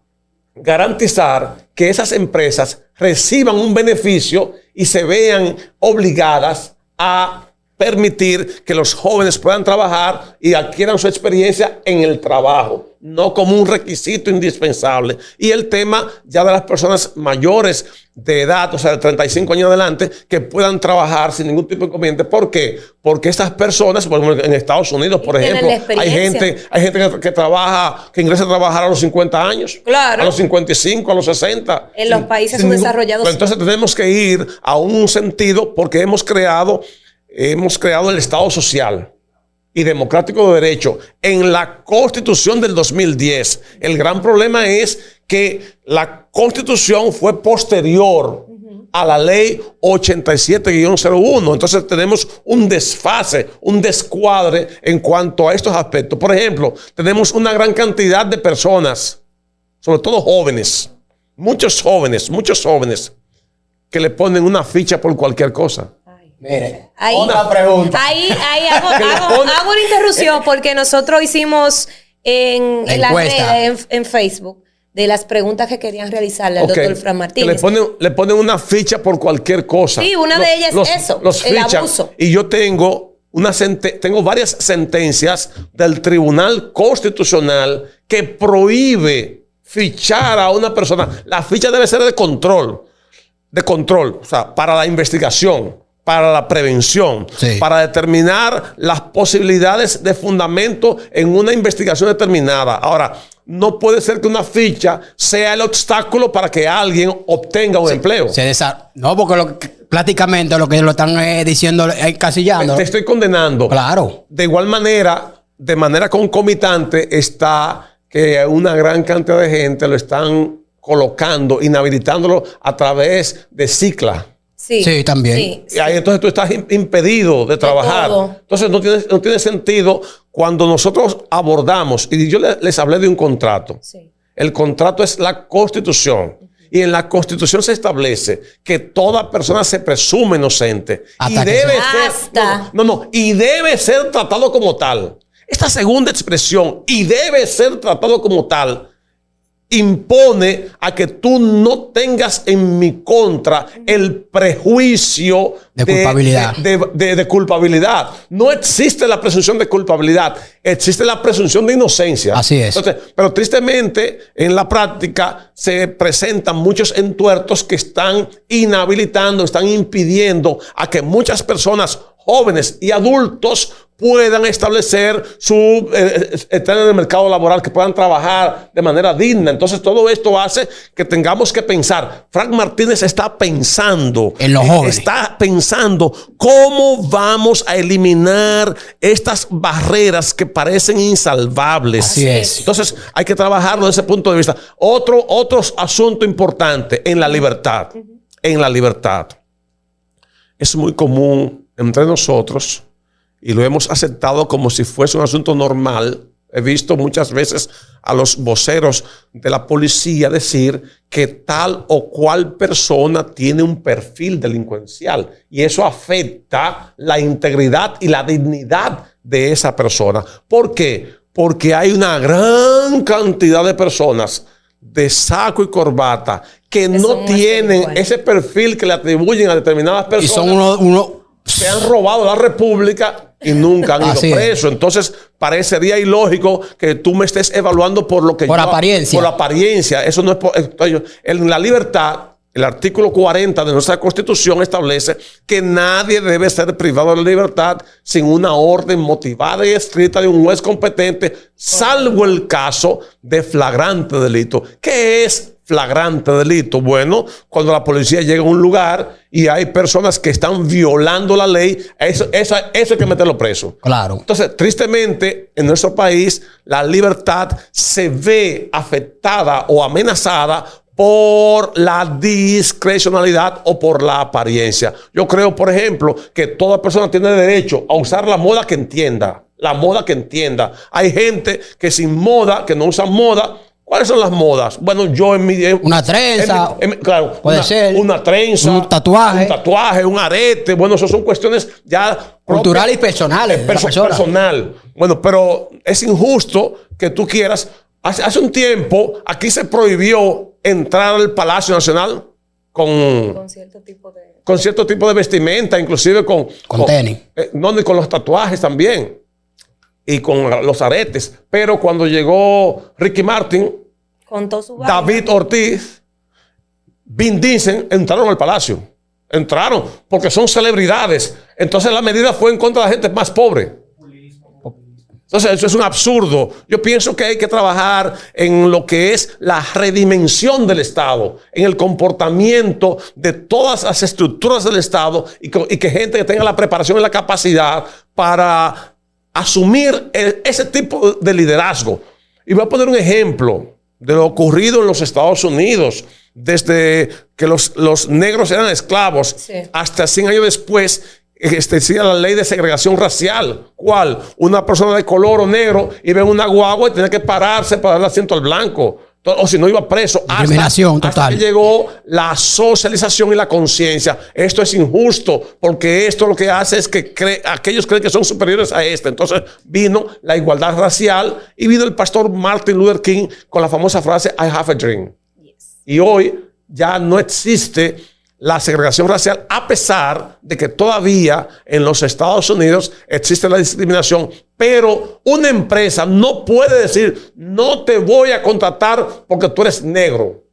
Speaker 3: garantizar que esas empresas reciban un beneficio y se vean obligadas a permitir que los jóvenes puedan trabajar y adquieran su experiencia en el trabajo, no como un requisito indispensable. Y el tema ya de las personas mayores de edad, o sea, de 35 años adelante, que puedan trabajar sin ningún tipo de inconveniente. ¿Por qué? Porque estas personas, por ejemplo, en Estados Unidos, por ejemplo, hay gente que trabaja, que ingresa a trabajar a los 50 años,
Speaker 2: claro,
Speaker 3: a los 55, a los 60.
Speaker 2: En los países subdesarrollados.
Speaker 3: Entonces tenemos que ir a un sentido porque hemos creado el Estado social y democrático de derecho en la Constitución del 2010. El gran problema es que la Constitución fue posterior a la ley 87-01. Entonces tenemos un desfase, un descuadre en cuanto a estos aspectos. Por ejemplo, tenemos una gran cantidad de personas, sobre todo jóvenes, muchos jóvenes, que le ponen una ficha por cualquier cosa.
Speaker 1: Mire,
Speaker 2: Ahí,
Speaker 1: otra pregunta.
Speaker 2: Ahí hago una interrupción porque nosotros hicimos en las redes, en Facebook, de las preguntas que querían realizarle al doctor Fran Martínez.
Speaker 3: Le ponen una ficha por cualquier cosa.
Speaker 2: Sí, una de ellas es eso, el abuso.
Speaker 3: Y yo tengo varias sentencias del Tribunal Constitucional que prohíbe fichar a una persona. La ficha debe ser de control, o sea, para la investigación, para la prevención, para determinar las posibilidades de fundamento en una investigación determinada. Ahora, no puede ser que una ficha sea el obstáculo para que alguien obtenga un empleo.
Speaker 1: No, porque prácticamente lo que lo están diciendo, encasillando.
Speaker 3: Te estoy condenando.
Speaker 1: Claro.
Speaker 3: De igual manera, de manera concomitante, está que una gran cantidad de gente lo están colocando, inhabilitándolo a través de Cicla.
Speaker 1: Sí, también.
Speaker 3: Y ahí entonces tú estás impedido de trabajar. Entonces no tiene sentido cuando nosotros abordamos, y yo les hablé de un contrato. Sí. El contrato es la Constitución. Y en la Constitución se establece que toda persona se presume inocente. Y debe ser tratado como tal. Esta segunda expresión, y debe ser tratado como tal, impone a que tú no tengas en mi contra el prejuicio de culpabilidad. No existe la presunción de culpabilidad, existe la presunción de inocencia.
Speaker 1: Así es.
Speaker 3: Entonces, pero tristemente, en la práctica se presentan muchos entuertos que están inhabilitando, están impidiendo a que muchas personas, jóvenes y adultos, puedan establecer estar en el mercado laboral, que puedan trabajar de manera digna. Entonces todo esto hace que tengamos que pensar. Frank Martínez está pensando
Speaker 1: en los jóvenes.
Speaker 3: Está pensando cómo vamos a eliminar estas barreras que parecen insalvables.
Speaker 1: Así es.
Speaker 3: Entonces hay que trabajarlo desde ese punto de vista. Otro asunto importante en la libertad. En la libertad. Es muy común entre nosotros, y lo hemos aceptado como si fuese un asunto normal. He visto muchas veces a los voceros de la policía decir que tal o cual persona tiene un perfil delincuencial y eso afecta la integridad y la dignidad de esa persona. ¿Por qué? Porque hay una gran cantidad de personas de saco y corbata que no tienen ese perfil que le atribuyen a determinadas personas.
Speaker 1: Y son
Speaker 3: se han robado la República y nunca han ido presos. Entonces, parecería ilógico que tú me estés evaluando por lo que
Speaker 1: apariencia.
Speaker 3: Por apariencia. Eso no es en la libertad, el artículo 40 de nuestra Constitución establece que nadie debe ser privado de la libertad sin una orden motivada y escrita de un juez competente, salvo el caso de flagrante delito. ¿Qué es flagrante delito? Bueno, cuando la policía llega a un lugar y hay personas que están violando la ley, eso hay que meterlo preso.
Speaker 1: Claro.
Speaker 3: Entonces, tristemente, en nuestro país, la libertad se ve afectada o amenazada por la discrecionalidad o por la apariencia. Yo creo, por ejemplo, que toda persona tiene derecho a usar la moda que entienda. La moda que entienda. Hay gente que sin moda, que no usa moda. ¿Cuáles son las modas? Bueno, yo en mi...
Speaker 1: Una trenza.
Speaker 3: Claro.
Speaker 1: Puede ser.
Speaker 3: Una trenza.
Speaker 1: Un tatuaje.
Speaker 3: Un tatuaje, un arete. Bueno, eso son cuestiones ya...
Speaker 1: culturales y personales.
Speaker 3: Personal. Bueno, pero es injusto que tú quieras... Hace un tiempo, aquí se prohibió entrar al Palacio Nacional con cierto tipo de vestimenta, inclusive con
Speaker 1: tenis.
Speaker 3: Y con los tatuajes también. Y con los aretes. Pero cuando llegó Ricky Martin, David Ortiz, Vin Diesel, entraron al palacio. Entraron porque son celebridades. Entonces la medida fue en contra de la gente más pobre. Entonces eso es un absurdo. Yo pienso que hay que trabajar en lo que es la redimensión del Estado, en el comportamiento de todas las estructuras del Estado y que gente que tenga la preparación y la capacidad para asumir ese tipo de liderazgo. Y voy a poner un ejemplo de lo ocurrido en los Estados Unidos, desde que los negros eran esclavos hasta 100 años después, existía la ley de segregación racial. ¿Cuál? Una persona de color o negro iba en una guagua y tenía que pararse para darle asiento al blanco. O si no iba preso.
Speaker 1: Discriminación total.
Speaker 3: Hasta que llegó la socialización y la conciencia. Esto es injusto porque esto lo que hace es que aquellos creen que son superiores a este. Entonces vino la igualdad racial y vino el pastor Martin Luther King con la famosa frase I have a dream. Yes. Y hoy ya no existe la segregación racial, a pesar de que todavía en los Estados Unidos existe la discriminación, pero una empresa no puede decir no te voy a contratar porque tú eres negro,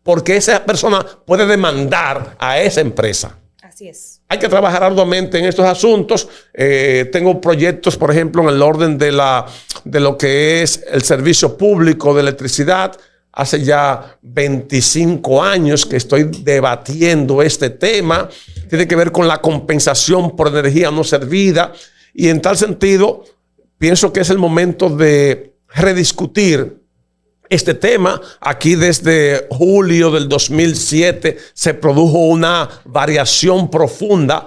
Speaker 3: porque esa persona puede demandar a esa empresa.
Speaker 2: Así es.
Speaker 3: Hay que trabajar arduamente en estos asuntos. Tengo proyectos, por ejemplo, en el orden de lo que es el servicio público de electricidad. Hace ya 25 años que estoy debatiendo este tema. Tiene que ver con la compensación por energía no servida. Y en tal sentido, pienso que es el momento de rediscutir este tema. Aquí desde julio del 2007 se produjo una variación profunda,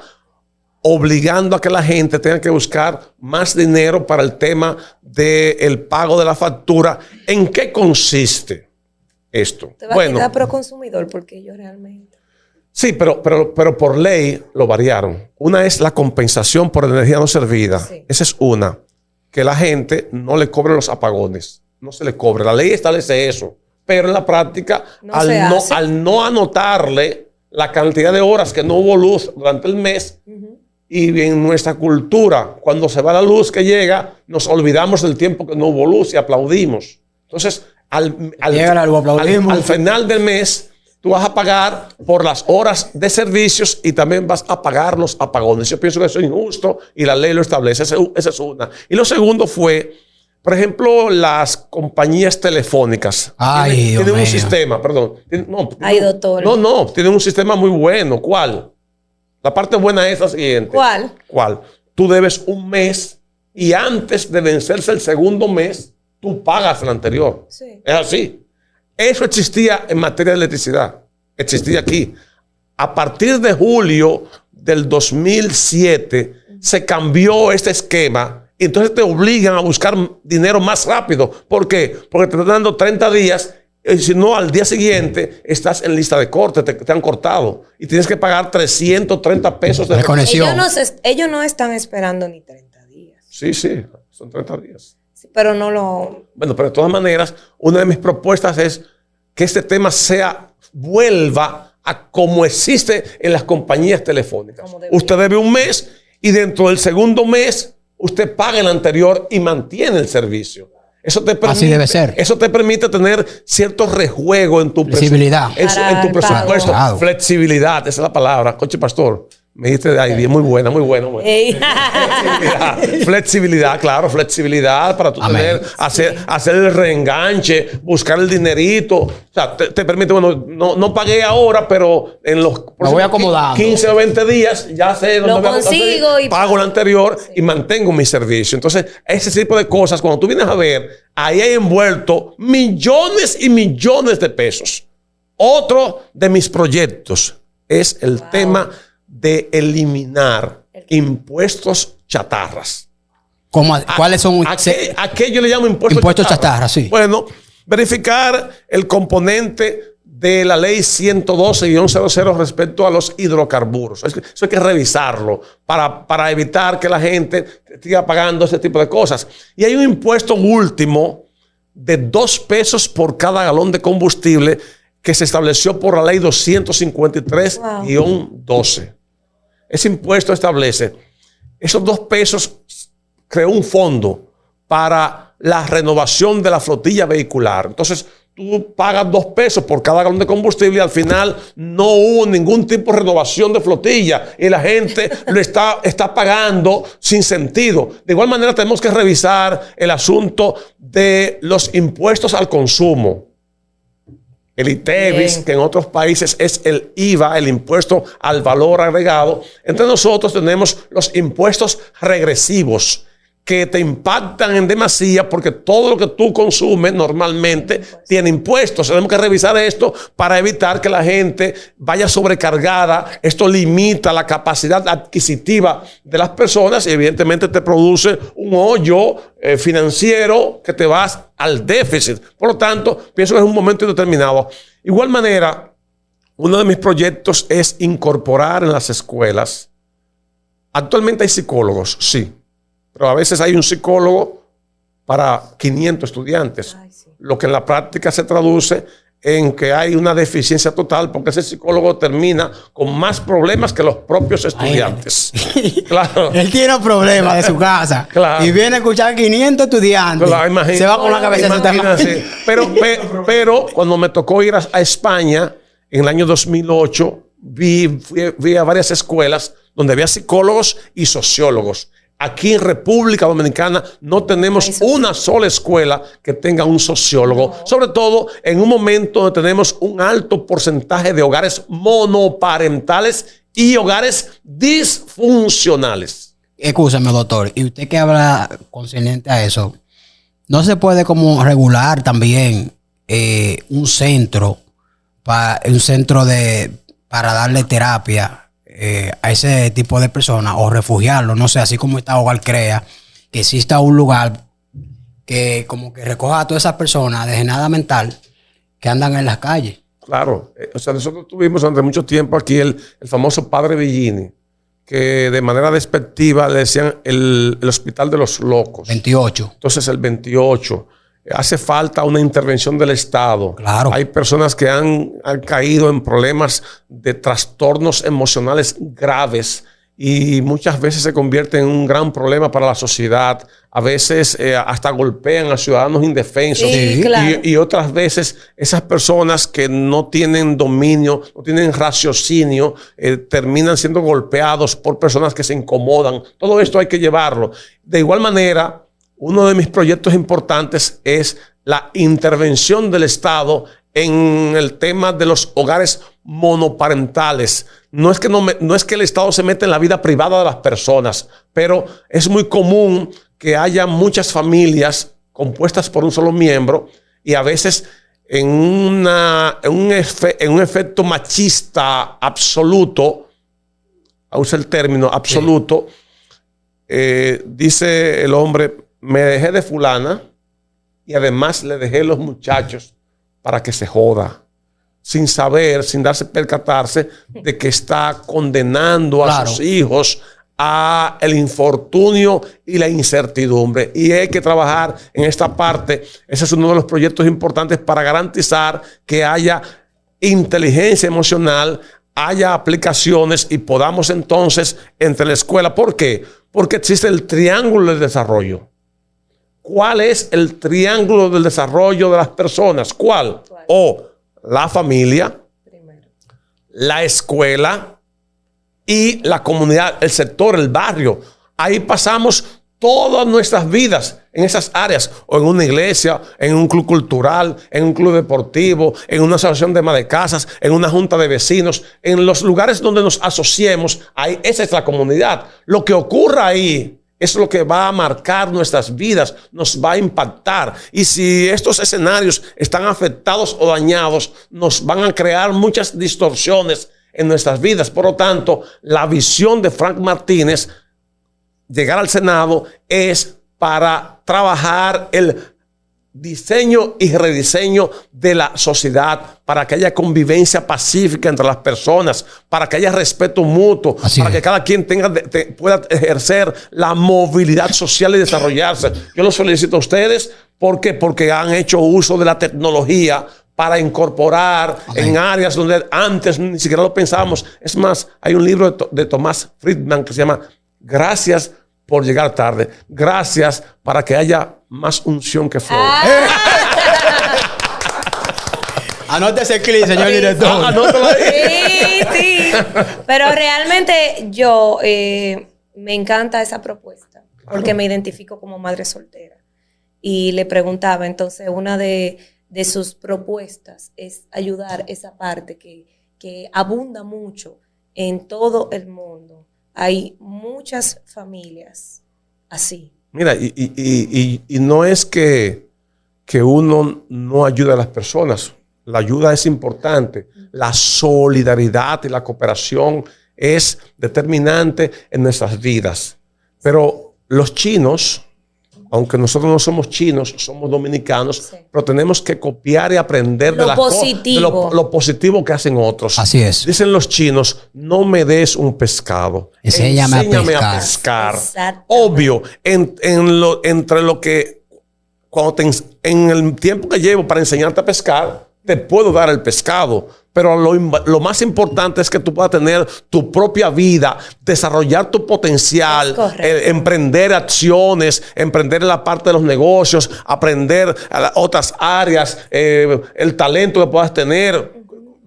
Speaker 3: obligando a que la gente tenga que buscar más dinero para el tema del pago de la factura. ¿En qué consiste esto?
Speaker 2: Te va a quedar pro consumidor porque yo realmente...
Speaker 3: Sí, pero por ley lo variaron. Una es la compensación por energía no servida. Sí. Esa es una. Que la gente no le cobre los apagones. No se le cobre. La ley establece eso. Pero en la práctica, al no anotarle la cantidad de horas que no hubo luz durante el mes, y en nuestra cultura, cuando se va la luz que llega, nos olvidamos del tiempo que no hubo luz y aplaudimos. Entonces, al final del mes, tú vas a pagar por las horas de servicios y también vas a pagar los apagones. Yo pienso que eso es injusto y la ley lo establece. Esa es una. Y lo segundo fue, por ejemplo, las compañías telefónicas. Tienen un sistema, perdón. Tienen un sistema muy bueno. ¿Cuál? La parte buena es la siguiente. ¿Cuál? Tú debes un mes y antes de vencerse el segundo mes, tú pagas el anterior. Sí. Es así. Eso existía en materia de electricidad. Existía aquí. A partir de julio del 2007 se cambió este esquema. Y entonces te obligan a buscar dinero más rápido. ¿Por qué? Porque te están dando 30 días. Y si no, al día siguiente estás en lista de corte. Te han cortado. Y tienes que pagar 330 pesos de
Speaker 1: reconexión.
Speaker 2: Ellos no están esperando ni 30 días.
Speaker 3: Sí, son 30 días.
Speaker 2: Pero no lo...
Speaker 3: Bueno, pero de todas maneras, una de mis propuestas es que este tema vuelva a como existe en las compañías telefónicas. Usted debe un mes y dentro del segundo mes usted paga el anterior y mantiene el servicio. Eso te permite,
Speaker 1: así debe ser.
Speaker 3: Eso te permite tener cierto rejuego en tu
Speaker 1: flexibilidad.
Speaker 3: En tu presupuesto. Claro. Flexibilidad, esa es la palabra. Coche Pastor, me dijiste de ahí, muy buena. Flexibilidad, claro, flexibilidad para tú tener, hacer el reenganche, buscar el dinerito. O sea, te permite, bueno, no pagué ahora, pero en los
Speaker 1: voy acomodando
Speaker 3: 15 o 20 días ya sé
Speaker 2: dónde lo consigo y
Speaker 3: pago el anterior y mantengo mi servicio. Entonces, ese tipo de cosas, cuando tú vienes a ver, ahí hay envuelto millones y millones de pesos. Otro de mis proyectos es el tema de eliminar impuestos chatarras.
Speaker 1: ¿Cuáles son?
Speaker 3: ¿A qué yo le llamo impuestos chatarras?
Speaker 1: Sí.
Speaker 3: Bueno, verificar el componente de la ley 112-00 respecto a los hidrocarburos. Eso hay que revisarlo para evitar que la gente siga pagando ese tipo de cosas. Y hay un impuesto último de 2 pesos por cada galón de combustible que se estableció por la ley 253-12. Ese impuesto establece, esos 2 pesos creó un fondo para la renovación de la flotilla vehicular. Entonces, tú pagas 2 pesos por cada galón de combustible y al final no hubo ningún tipo de renovación de flotilla y la gente lo está pagando sin sentido. De igual manera, tenemos que revisar el asunto de los impuestos al consumo. El ITEVIS, que en otros países es el IVA, el impuesto al valor agregado. Entre nosotros tenemos los impuestos regresivos, que te impactan en demasía porque todo lo que tú consumes normalmente tiene impuestos. Tenemos que revisar esto para evitar que la gente vaya sobrecargada. Esto limita la capacidad adquisitiva de las personas y evidentemente te produce un hoyo financiero que te vas al déficit. Por lo tanto, pienso que es un momento indeterminado. Igual manera, uno de mis proyectos es incorporar en las escuelas. Actualmente hay psicólogos, sí. Pero a veces hay un psicólogo para 500 estudiantes, lo que en la práctica se traduce en que hay una deficiencia total porque ese psicólogo termina con más problemas que los propios estudiantes. Claro.
Speaker 1: Él tiene problemas de su casa y viene a escuchar 500 estudiantes.
Speaker 3: Claro,
Speaker 1: se va con la cabeza.
Speaker 3: Pero cuando me tocó ir a España en el año 2008, vi a varias escuelas donde había psicólogos y sociólogos. Aquí en República Dominicana no tenemos una sola escuela que tenga un sociólogo, sobre todo en un momento donde tenemos un alto porcentaje de hogares monoparentales y hogares disfuncionales.
Speaker 1: Escúchame, doctor, y usted que habla concerniente a eso, ¿no se puede como regular también un centro para darle terapia a ese tipo de personas o refugiarlo? No sé, así como está Hogar Crea, que exista un lugar que como que recoja a todas esas personas de genada mental que andan en las calles.
Speaker 3: Claro, o sea, nosotros tuvimos durante mucho tiempo aquí el famoso Padre Villini, que de manera despectiva le decían el hospital de los locos.
Speaker 1: 28.
Speaker 3: Entonces el 28. Hace falta una intervención del Estado.
Speaker 1: Claro.
Speaker 3: Hay personas que han caído en problemas de trastornos emocionales graves y muchas veces se convierte en un gran problema para la sociedad. A veces hasta golpean a ciudadanos indefensos.
Speaker 2: Sí, claro.
Speaker 3: Y otras veces esas personas que no tienen dominio, no tienen raciocinio, terminan siendo golpeados por personas que se incomodan. Todo esto hay que llevarlo. De igual manera, uno de mis proyectos importantes es la intervención del Estado en el tema de los hogares monoparentales. No es que el Estado se meta en la vida privada de las personas, pero es muy común que haya muchas familias compuestas por un solo miembro y a veces en un efecto machista absoluto, usa el término absoluto, dice el hombre: me dejé de fulana y además le dejé los muchachos para que se joda, sin saber, sin percatarse de que está condenando a sus hijos a el infortunio y la incertidumbre. Y hay que trabajar en esta parte. Ese es uno de los proyectos importantes para garantizar que haya inteligencia emocional, haya aplicaciones y podamos entonces entre la escuela. ¿Por qué? Porque existe el triángulo del desarrollo. ¿Cuál es el triángulo del desarrollo de las personas? ¿Cuál? La familia, primero, la escuela y la comunidad, el sector, el barrio. Ahí pasamos todas nuestras vidas en esas áreas, o en una iglesia, en un club cultural, en un club deportivo, en una asociación de ama de casas, en una junta de vecinos, en los lugares donde nos asociemos. Ahí, esa es la comunidad. Lo que ocurra ahí es lo que va a marcar nuestras vidas, nos va a impactar. Y si estos escenarios están afectados o dañados, nos van a crear muchas distorsiones en nuestras vidas. Por lo tanto, la visión de Frank Martínez, llegar al Senado, es para trabajar el diseño y rediseño de la sociedad, para que haya convivencia pacífica entre las personas, para que haya respeto mutuo, para que cada quien pueda ejercer la movilidad social y desarrollarse. Yo los felicito a ustedes. ¿Por qué? Porque han hecho uso de la tecnología para incorporar en áreas donde antes ni siquiera lo pensábamos. Es más, hay un libro de Thomas Friedman que se llama Gracias por llegar tarde. Gracias para que haya más unción que flow.
Speaker 1: Anote ese clip, señor director.
Speaker 3: Anótalo ahí.
Speaker 2: Sí. Pero realmente yo me encanta esa propuesta porque me identifico como madre soltera. Y le preguntaba, entonces, una de sus propuestas es ayudar esa parte que abunda mucho en todo el mundo. Hay muchas familias así,
Speaker 3: Mira, y no es que uno no ayude a las personas. La ayuda es importante. La solidaridad y la cooperación es determinante en nuestras vidas. Pero los chinos, aunque nosotros no somos chinos, somos dominicanos, sí, pero tenemos que copiar y aprender de lo positivo que hacen otros.
Speaker 1: Así es.
Speaker 3: Dicen los chinos, no me des un pescado. Enséñame a pescar. Obvio, entre lo que, en el tiempo que llevo para enseñarte a pescar, te puedo dar el pescado, pero lo más importante es que tú puedas tener tu propia vida, desarrollar tu potencial, emprender acciones, emprender en la parte de los negocios, aprender otras áreas, el talento que puedas tener,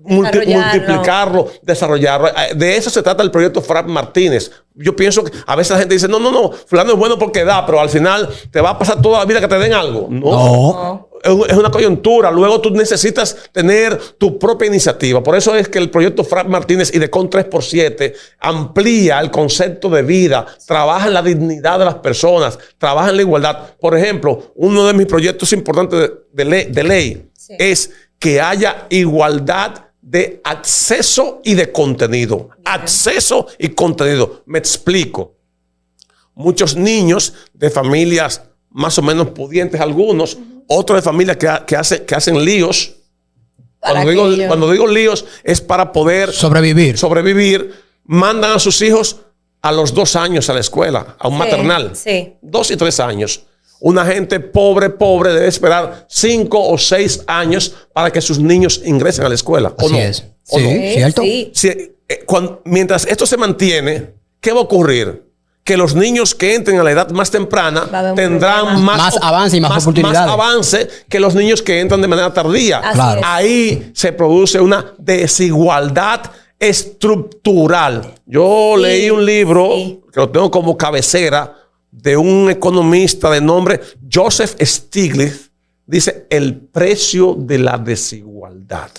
Speaker 3: multiplicarlo, desarrollarlo. De eso se trata el proyecto Frank Martínez. Yo pienso que a veces la gente dice, no, fulano es bueno porque da, pero al final te va a pasar toda la vida que te den algo. No. Es una coyuntura. Luego tú necesitas tener tu propia iniciativa. Por eso es que el proyecto Frank Martínez y de Con 3x7 amplía el concepto de vida, trabaja en la dignidad de las personas, trabaja en la igualdad. Por ejemplo, uno de mis proyectos importantes de ley sí, es que haya igualdad de acceso y de contenido. Bien. Acceso y contenido. Me explico. Muchos niños de familias más o menos pudientes, algunos, otros de familias que hacen líos. Cuando digo líos es para poder sobrevivir. Mandan a sus hijos a los 2 años a la escuela, a un maternal. Sí. 2 y 3 años. Una gente pobre debe esperar 5 o 6 años para que sus niños ingresen a la escuela. ¿O no?
Speaker 1: Es. Sí, no? ¿Cierto?
Speaker 3: Sí. Mientras esto se mantiene, ¿qué va a ocurrir? Que los niños que entren a la edad más temprana tendrán más
Speaker 1: avance y más oportunidades.
Speaker 3: Más avance que los niños que entran de manera tardía.
Speaker 1: Claro.
Speaker 3: Ahí se produce una desigualdad estructural. Yo leí un libro que lo tengo como cabecera de un economista de nombre Joseph Stiglitz. Dice el precio de la desigualdad.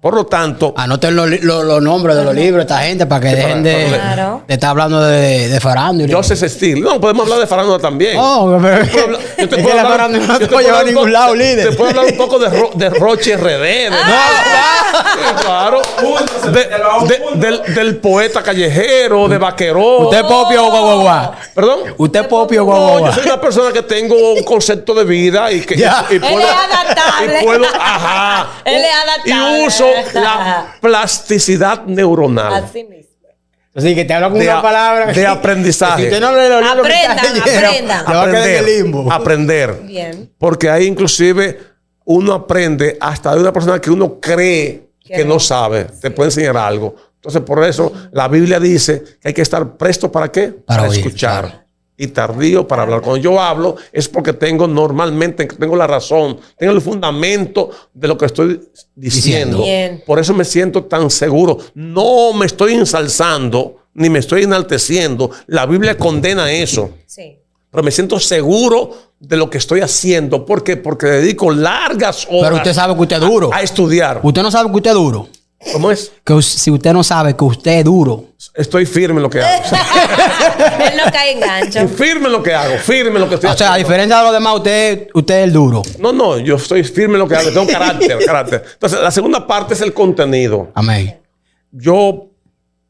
Speaker 3: Por lo tanto...
Speaker 1: Anoten los nombres de los libros de esta gente para que dejen de estar hablando de farándula.
Speaker 3: Joseph Stiglitz. No, podemos hablar de farándula también.
Speaker 1: Yo te puedo hablar, no te puedo llevar a ningún lado, líder.
Speaker 3: Te puedo hablar un poco de Roche RD. Claro. Del poeta callejero, de Vaqueró.
Speaker 1: ¿Usted es popio o guagua?
Speaker 3: ¿Perdón?
Speaker 1: ¿Usted es popio o guagua?
Speaker 3: No, yo soy una persona que tengo un concepto de vida y que...
Speaker 2: Él es adaptable. Él es adaptable.
Speaker 3: Y uso la plasticidad neuronal.
Speaker 2: Así mismo.
Speaker 1: Así que te hablo con una palabra
Speaker 3: de aprendizaje.
Speaker 1: Si usted no lee los libros,
Speaker 2: aprendan.
Speaker 3: Aprender.
Speaker 2: Bien.
Speaker 3: Porque ahí inclusive uno aprende hasta de una persona que uno cree que no sabe. Te puede enseñar algo. Entonces, por eso la Biblia dice que hay que estar presto ¿para qué? Para escuchar. Claro. Y tardío para hablar. Cuando yo hablo es porque tengo la razón, tengo el fundamento de lo que estoy diciendo. Por eso me siento tan seguro. No me estoy ensalzando ni me estoy enalteciendo. La Biblia condena eso. Sí. Pero me siento seguro de lo que estoy haciendo. ¿Por qué? Porque dedico largas horas.
Speaker 1: Pero usted sabe que usted es duro.
Speaker 3: A estudiar.
Speaker 1: Usted no sabe que usted es duro.
Speaker 3: ¿Cómo es?
Speaker 1: Que si usted no sabe que usted es duro.
Speaker 3: Estoy firme en lo que hago.
Speaker 2: Él no cae en gancho.
Speaker 3: Firme en lo que hago. Firme en lo que estoy haciendo.
Speaker 1: O sea, a diferencia de los demás, usted es el duro.
Speaker 3: No, yo estoy firme en lo que hago. Tengo carácter. Entonces, la segunda parte es el contenido.
Speaker 1: Amén.
Speaker 3: Yo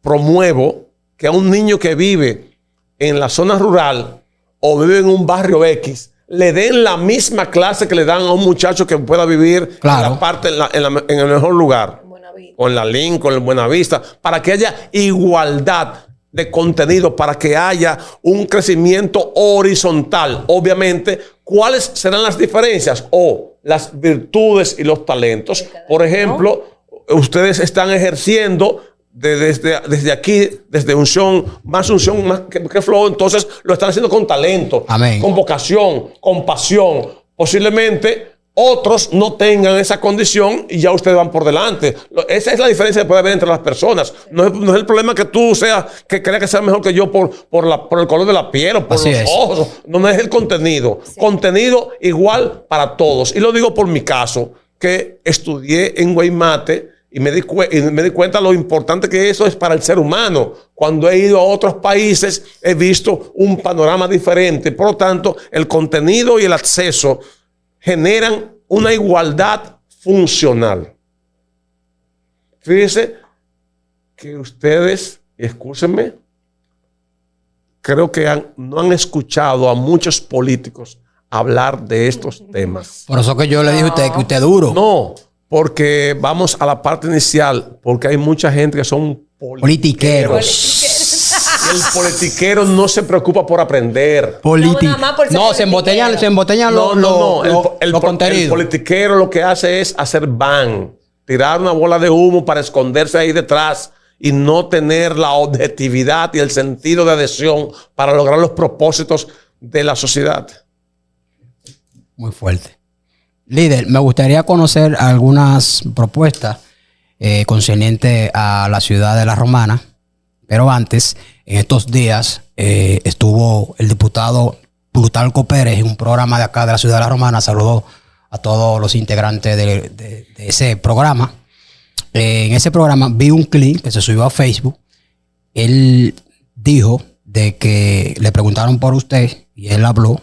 Speaker 3: promuevo que a un niño que vive en la zona rural o vive en un barrio X, le den la misma clase que le dan a un muchacho que pueda vivir en el mejor lugar. O en la Lincoln, en Buenavista, para que haya igualdad de contenido, para que haya un crecimiento horizontal. Obviamente, ¿cuáles serán las diferencias? O las virtudes y los talentos. Por ejemplo, ustedes están ejerciendo desde aquí, desde unción más que flow, entonces lo están haciendo con talento,
Speaker 1: amén,
Speaker 3: con vocación, con pasión. Posiblemente otros no tengan esa condición y ya ustedes van por delante. Esa es la diferencia que puede haber entre las personas. No es el problema que tú que creas que seas mejor que yo por el color de la piel o por los ojos. No es el contenido. Sí. Contenido igual para todos. Y lo digo por mi caso, que estudié en Guaymate Y me di cuenta lo importante que eso es para el ser humano. Cuando he ido a otros países, he visto un panorama diferente. Por lo tanto, el contenido y el acceso generan una igualdad funcional. Fíjense que ustedes, escúchenme, creo que no han escuchado a muchos políticos hablar de estos temas.
Speaker 1: Por eso que yo le dije a usted que usted es duro.
Speaker 3: No, porque vamos a la parte inicial, porque hay mucha gente que son politiqueros. Y el politiquero no se preocupa por aprender.
Speaker 1: Se embotellan los contenidos.
Speaker 3: El politiquero lo que hace es hacer ban, tirar una bola de humo para esconderse ahí detrás y no tener la objetividad y el sentido de adhesión para lograr los propósitos de la sociedad.
Speaker 1: Muy fuerte. Líder, me gustaría conocer algunas propuestas concernientes a la ciudad de La Romana, pero antes, en estos días, estuvo el diputado Plutarco Pérez en un programa de acá de la ciudad de La Romana. Saludó a todos los integrantes de ese programa. En ese programa vi un clip que se subió a Facebook. Él dijo de que le preguntaron por usted y él habló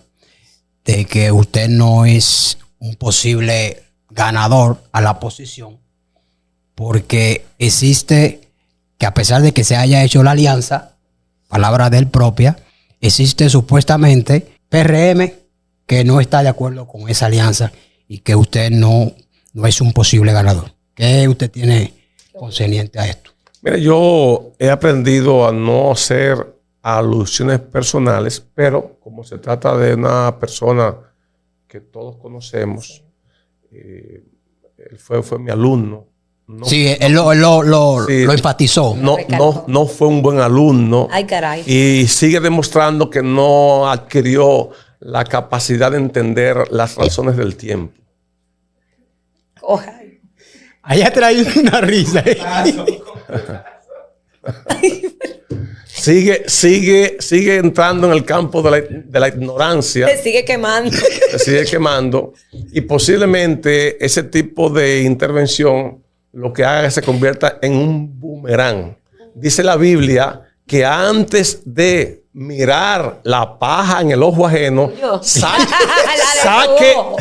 Speaker 1: de que usted no es un posible ganador a la posición porque existe que, a pesar de que se haya hecho la alianza, palabra de él propia, existe supuestamente PRM que no está de acuerdo con esa alianza y que usted no es un posible ganador. ¿Qué usted tiene concerniente a esto?
Speaker 3: Mira, yo he aprendido a no hacer alusiones personales, pero como se trata de una persona que todos conocemos, él fue mi alumno.
Speaker 1: Él lo enfatizó.
Speaker 3: No fue un buen alumno.
Speaker 2: Ay, caray.
Speaker 3: Y sigue demostrando que no adquirió la capacidad de entender las razones del tiempo.
Speaker 2: Ojalá.
Speaker 1: Allá trae una risa.
Speaker 3: Sigue entrando en el campo de la ignorancia.
Speaker 2: Se sigue quemando.
Speaker 3: Se sigue quemando. Y posiblemente ese tipo de intervención lo que haga es que se convierta en un boomerang. Dice la Biblia que antes de mirar la paja en el ojo ajeno,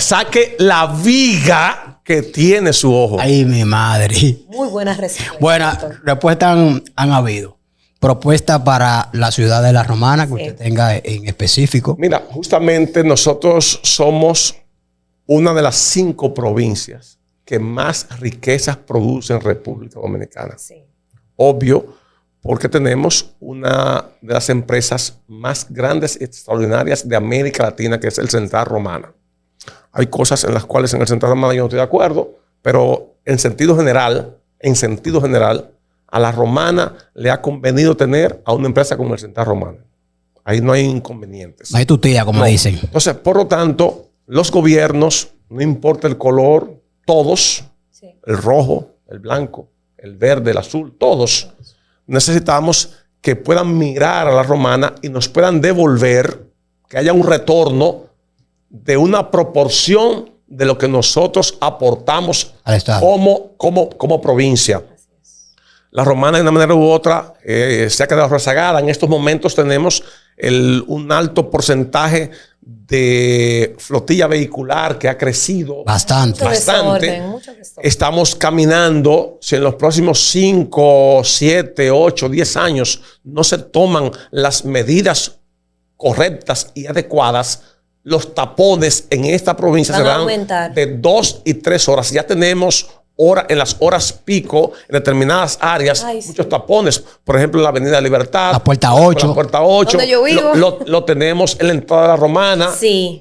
Speaker 3: saque la viga que tiene su ojo.
Speaker 1: Ay, mi madre.
Speaker 2: Muy buenas respuestas.
Speaker 1: Buenas respuestas han habido. Propuesta para la ciudad de La Romana que usted tenga en específico.
Speaker 3: Mira, justamente nosotros somos una de las 5 provincias que más riquezas produce en República Dominicana.
Speaker 2: Sí.
Speaker 3: Obvio, porque tenemos una de las empresas más grandes y extraordinarias de América Latina, que es el Central Romana. Hay cosas en las cuales en el Central Romana yo no estoy de acuerdo, pero en sentido general, a La Romana le ha convenido tener a una empresa como el Central Romana. Ahí no hay inconvenientes.
Speaker 1: No hay tutía, como dicen.
Speaker 3: Entonces, por lo tanto, los gobiernos, no importa el color, todos, el rojo, el blanco, el verde, el azul, todos necesitamos que puedan mirar a La Romana y nos puedan devolver, que haya un retorno de una proporción de lo que nosotros aportamos como provincia. La Romana, de una manera u otra, se ha quedado rezagada. En estos momentos tenemos un alto porcentaje de flotilla vehicular que ha crecido
Speaker 1: bastante.
Speaker 2: Mucho desorden.
Speaker 3: Estamos caminando. Si en los próximos 5, 7, 8, 10 años no se toman las medidas correctas y adecuadas, los tapones en esta provincia serán de 2 y 3 horas. Ya tenemos en las horas pico, en determinadas áreas, muchos tapones. Por ejemplo, en la Avenida Libertad.
Speaker 1: La Puerta 8.
Speaker 3: La Puerta 8.
Speaker 2: Donde yo vivo.
Speaker 3: Lo tenemos en la entrada de La Romana.
Speaker 2: Sí.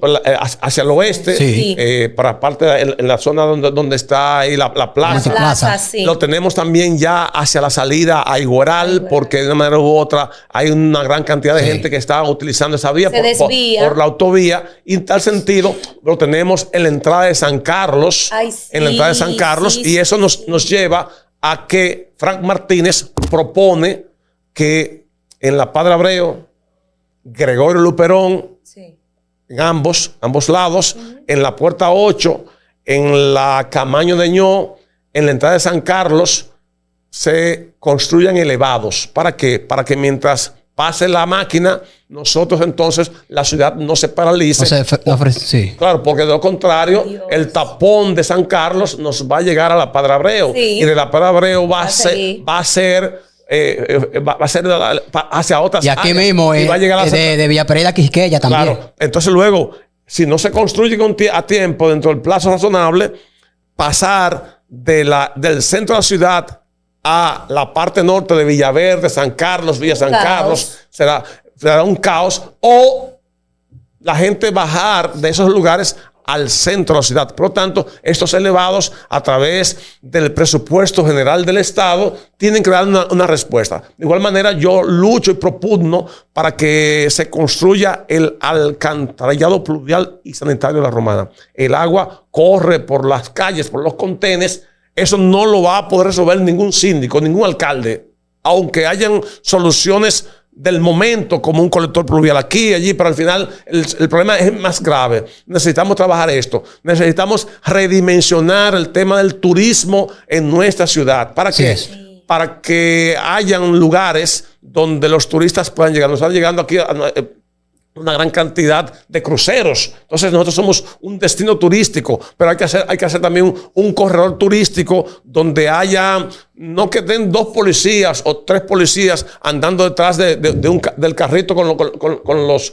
Speaker 3: Hacia el oeste.
Speaker 1: Sí.
Speaker 3: Para parte en la zona donde está ahí la plaza.
Speaker 2: La plaza, sí.
Speaker 3: Lo tenemos también ya hacia la salida a Igueral, porque de una manera u otra hay una gran cantidad de gente que está utilizando esa vía por la autovía. Y en tal sentido, lo tenemos en la entrada de San Carlos. En la entrada de San Carlos. Y eso nos lleva a que Frank Martínez propone que en la Padre Abreu, Gregorio Luperón, en ambos lados, en la Puerta 8, en la Camaño de Ño, en la entrada de San Carlos se construyan elevados. ¿Para qué? Para que mientras pase la máquina, nosotros entonces la ciudad no se paralice.
Speaker 1: Sí.
Speaker 3: Claro, porque de lo contrario,
Speaker 2: Dios.
Speaker 3: el tapón de San Carlos nos va a llegar a la Padre Abreu.
Speaker 2: Sí.
Speaker 3: Y de la Padre Abreu va a
Speaker 2: seguir.
Speaker 3: ser hacia otras
Speaker 1: Y aquí
Speaker 3: áreas.
Speaker 1: mismo
Speaker 3: Y va a llegar a
Speaker 1: de Villa Pereira a Quisqueya también.
Speaker 3: Claro. Entonces luego, si no se construye a tiempo dentro del plazo razonable, pasar del centro de la ciudad a la parte norte de Villaverde, San Carlos, Villa San Carlos, será un caos. O la gente bajar de esos lugares al centro de la ciudad. Por lo tanto, estos elevados, a través del presupuesto general del Estado, tienen que dar una respuesta. De igual manera, yo lucho y propugno para que se construya el alcantarillado pluvial y sanitario de la Romana. El agua corre por las calles, por los contenes. Eso no lo va a poder resolver ningún síndico, ningún alcalde, aunque hayan soluciones del momento, como un colector pluvial aquí y allí, pero al final el problema es más grave. Necesitamos trabajar esto. Necesitamos redimensionar el tema del turismo en nuestra ciudad. ¿Para qué? Para que hayan lugares donde los turistas puedan llegar. Nos están llegando aquí una gran cantidad de cruceros. Entonces nosotros somos un destino turístico, pero hay que hacer también un corredor turístico donde haya, no que den 2 policías o 3 policías andando detrás del carrito con los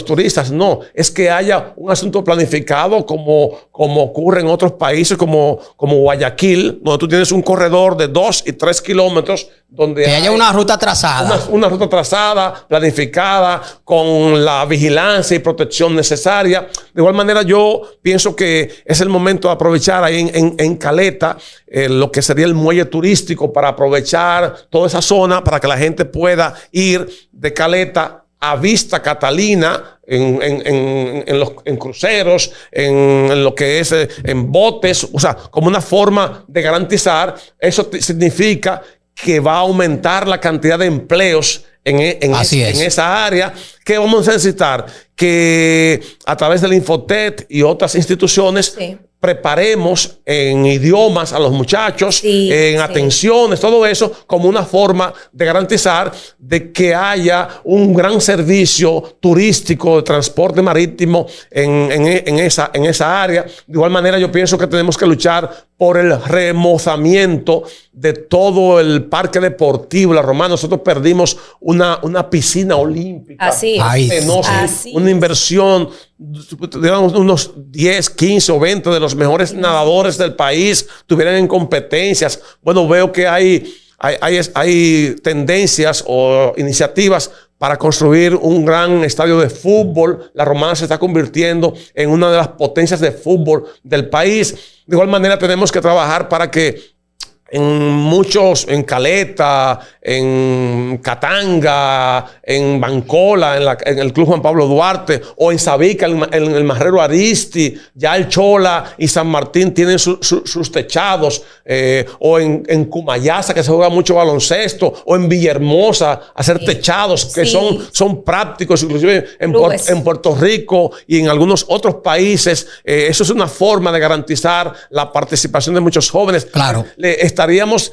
Speaker 3: turistas. No, es que haya un asunto planificado como ocurre en otros países como Guayaquil, donde tú tienes un corredor de 2 y 3 kilómetros donde
Speaker 1: haya una ruta trazada.
Speaker 3: Una ruta trazada, planificada, con la vigilancia y protección necesaria. De igual manera, yo pienso que es el momento de aprovechar ahí en Caleta lo que sería el muelle turístico, para aprovechar toda esa zona para que la gente pueda ir de Caleta a Vista Catalina en cruceros, en lo que es en botes, o sea, como una forma de garantizar. Eso significa que va a aumentar la cantidad de empleos en esa área. ¿Qué vamos a necesitar? Que a través del Infotet y otras instituciones preparemos en idiomas a los muchachos, atenciones, todo eso, como una forma de garantizar de que haya un gran servicio turístico de transporte marítimo en esa área. De igual manera, yo pienso que tenemos que luchar por el remozamiento de todo el parque deportivo La Romana. Nosotros perdimos una piscina olímpica.
Speaker 2: Así es.
Speaker 3: Una inversión, digamos, unos 10, 15 o 20 de los mejores nadadores del país tuvieran en competencias. Bueno, veo que hay tendencias o iniciativas para construir un gran estadio de fútbol. La Romana se está convirtiendo en una de las potencias de fútbol del país. De igual manera, tenemos que trabajar para que en Caleta, en Catanga, en Bancola, en el Club Juan Pablo Duarte, o en Sabica, en el Marrero Aristi, ya el Chola y San Martín tienen sus techados, o en Cumayasa, que se juega mucho baloncesto, o en Villahermosa, hacer techados que son prácticos, inclusive en Puerto Rico y en algunos otros países. Eso es una forma de garantizar la participación de muchos jóvenes.
Speaker 1: Claro.
Speaker 3: Estaríamos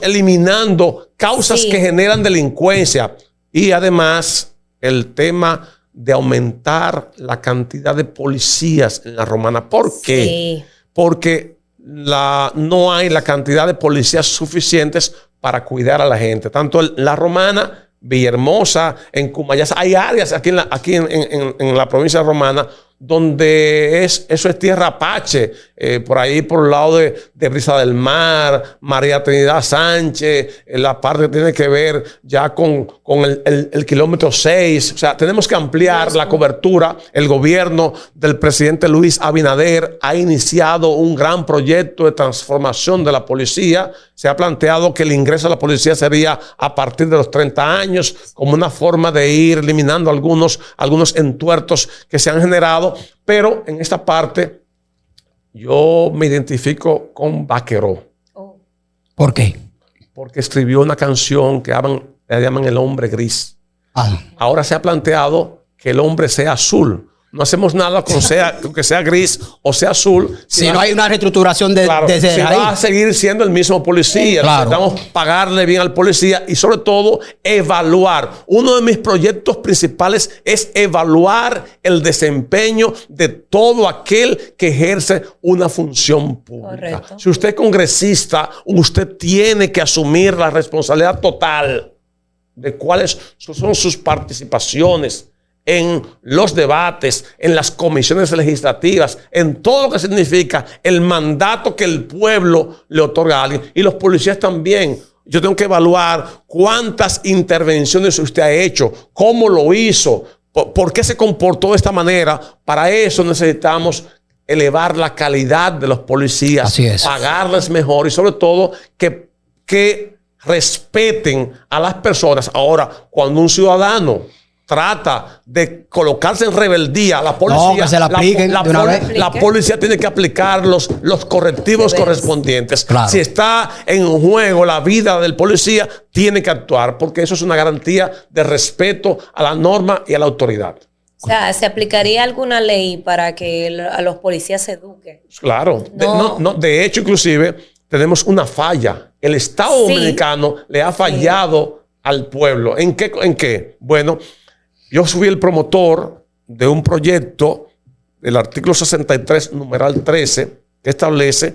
Speaker 3: eliminando causas que generan delincuencia, y además el tema de aumentar la cantidad de policías en la Romana. ¿Por qué? Porque no hay la cantidad de policías suficientes para cuidar a la gente. Tanto la Romana, Villahermosa, en Cumayasa, hay áreas aquí en la provincia romana donde eso es tierra apache, por ahí por el lado de Brisa del Mar, María Trinidad Sánchez, la parte que tiene que ver ya con el kilómetro 6. O sea, tenemos que ampliar la cobertura. El gobierno del presidente Luis Abinader ha iniciado un gran proyecto de transformación de la policía. Se ha planteado que el ingreso a la policía sería a partir de los 30 años, como una forma de ir eliminando algunos entuertos que se han generado. Pero en esta parte yo me identifico con Vaqueró.
Speaker 1: ¿Por qué?
Speaker 3: Porque escribió una canción que le llaman El Hombre Gris. Ahora se ha planteado que el hombre sea azul. No hacemos nada con que sea gris o sea azul.
Speaker 1: Si no hay una reestructuración
Speaker 3: claro,
Speaker 1: desde
Speaker 3: si
Speaker 1: ahí.
Speaker 3: va a seguir siendo el mismo policía.
Speaker 1: Claro.
Speaker 3: Necesitamos pagarle bien al policía y sobre todo evaluar. Uno de mis proyectos principales es evaluar el desempeño de todo aquel que ejerce una función pública.
Speaker 2: Correcto.
Speaker 3: Si usted es congresista, usted tiene que asumir la responsabilidad total de cuáles son sus participaciones en los debates, en las comisiones legislativas, en todo lo que significa el mandato que el pueblo le otorga a alguien. Y los policías también. Yo tengo que evaluar cuántas intervenciones usted ha hecho, cómo lo hizo, por qué se comportó de esta manera. Para eso necesitamos elevar la calidad de los policías,
Speaker 1: Así es.
Speaker 3: pagarles mejor y sobre todo que respeten a las personas. Ahora, cuando un ciudadano trata de colocarse en rebeldía, la policía,
Speaker 1: No, que se la apliquen de una vez.
Speaker 3: la policía tiene que aplicar los correctivos correspondientes.
Speaker 1: Claro.
Speaker 3: Si está en juego la vida del policía, tiene que actuar, porque eso es una garantía de respeto a la norma y a la autoridad.
Speaker 2: O sea, ¿se aplicaría alguna ley para que a los policías se eduquen?
Speaker 3: Claro.
Speaker 2: No.
Speaker 3: De hecho, inclusive, tenemos una falla. El Estado
Speaker 2: Sí.
Speaker 3: dominicano le ha fallado al pueblo. ¿En qué? Bueno, yo fui el promotor de un proyecto del artículo 63, numeral 13, que establece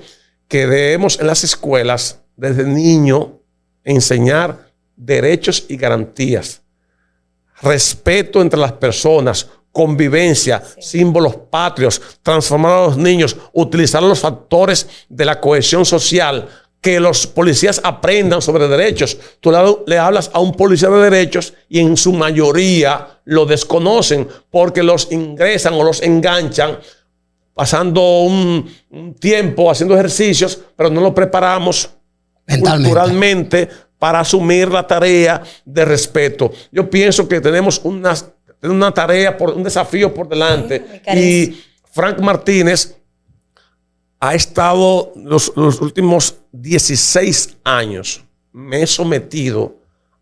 Speaker 3: que debemos en las escuelas, desde niño, enseñar derechos y garantías, respeto entre las personas, convivencia, símbolos patrios, transformar a los niños, utilizar los factores de la cohesión social, que los policías aprendan sobre derechos. Tú le hablas a un policía de derechos y en su mayoría lo desconocen porque los ingresan o los enganchan pasando un tiempo haciendo ejercicios, pero no lo preparamos
Speaker 1: Mentalmente.
Speaker 3: culturalmente para asumir la tarea de respeto. Yo pienso que tenemos una tarea, un desafío por delante. Y Frank Martínez ha estado los últimos 16 años, me he sometido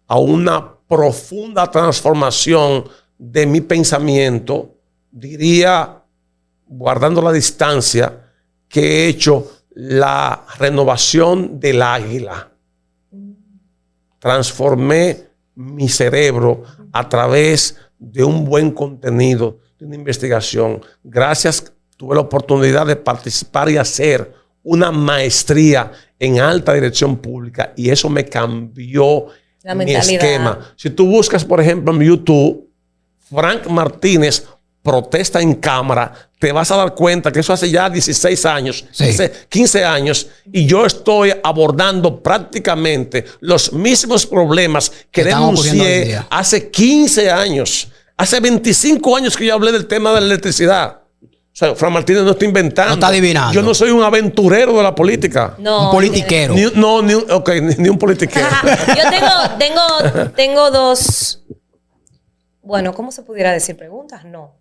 Speaker 3: a una profunda transformación de mi pensamiento, diría, guardando la distancia, que he hecho la renovación del águila. Transformé mi cerebro a través de un buen contenido, de una investigación. Gracias, tuve la oportunidad de participar y hacer una maestría en alta dirección pública y eso me cambió mi esquema. Si tú buscas, por ejemplo, en YouTube, Frank Martínez protesta en cámara, te vas a dar cuenta que eso hace ya 16 años,
Speaker 1: Sí.
Speaker 3: 15 años, y yo estoy abordando prácticamente los mismos problemas que
Speaker 1: están ocurriendo hoy en
Speaker 3: denuncié
Speaker 1: día.
Speaker 3: hace 15 años. Hace 25 años que yo hablé del tema de la electricidad. O sea, Fran Martínez no está inventando.
Speaker 1: No está adivinando.
Speaker 3: Yo no soy un aventurero de la política.
Speaker 2: No,
Speaker 1: Un politiquero.
Speaker 3: Ni un politiquero.
Speaker 2: Yo tengo dos, bueno, ¿cómo se pudiera decir? Preguntas, no.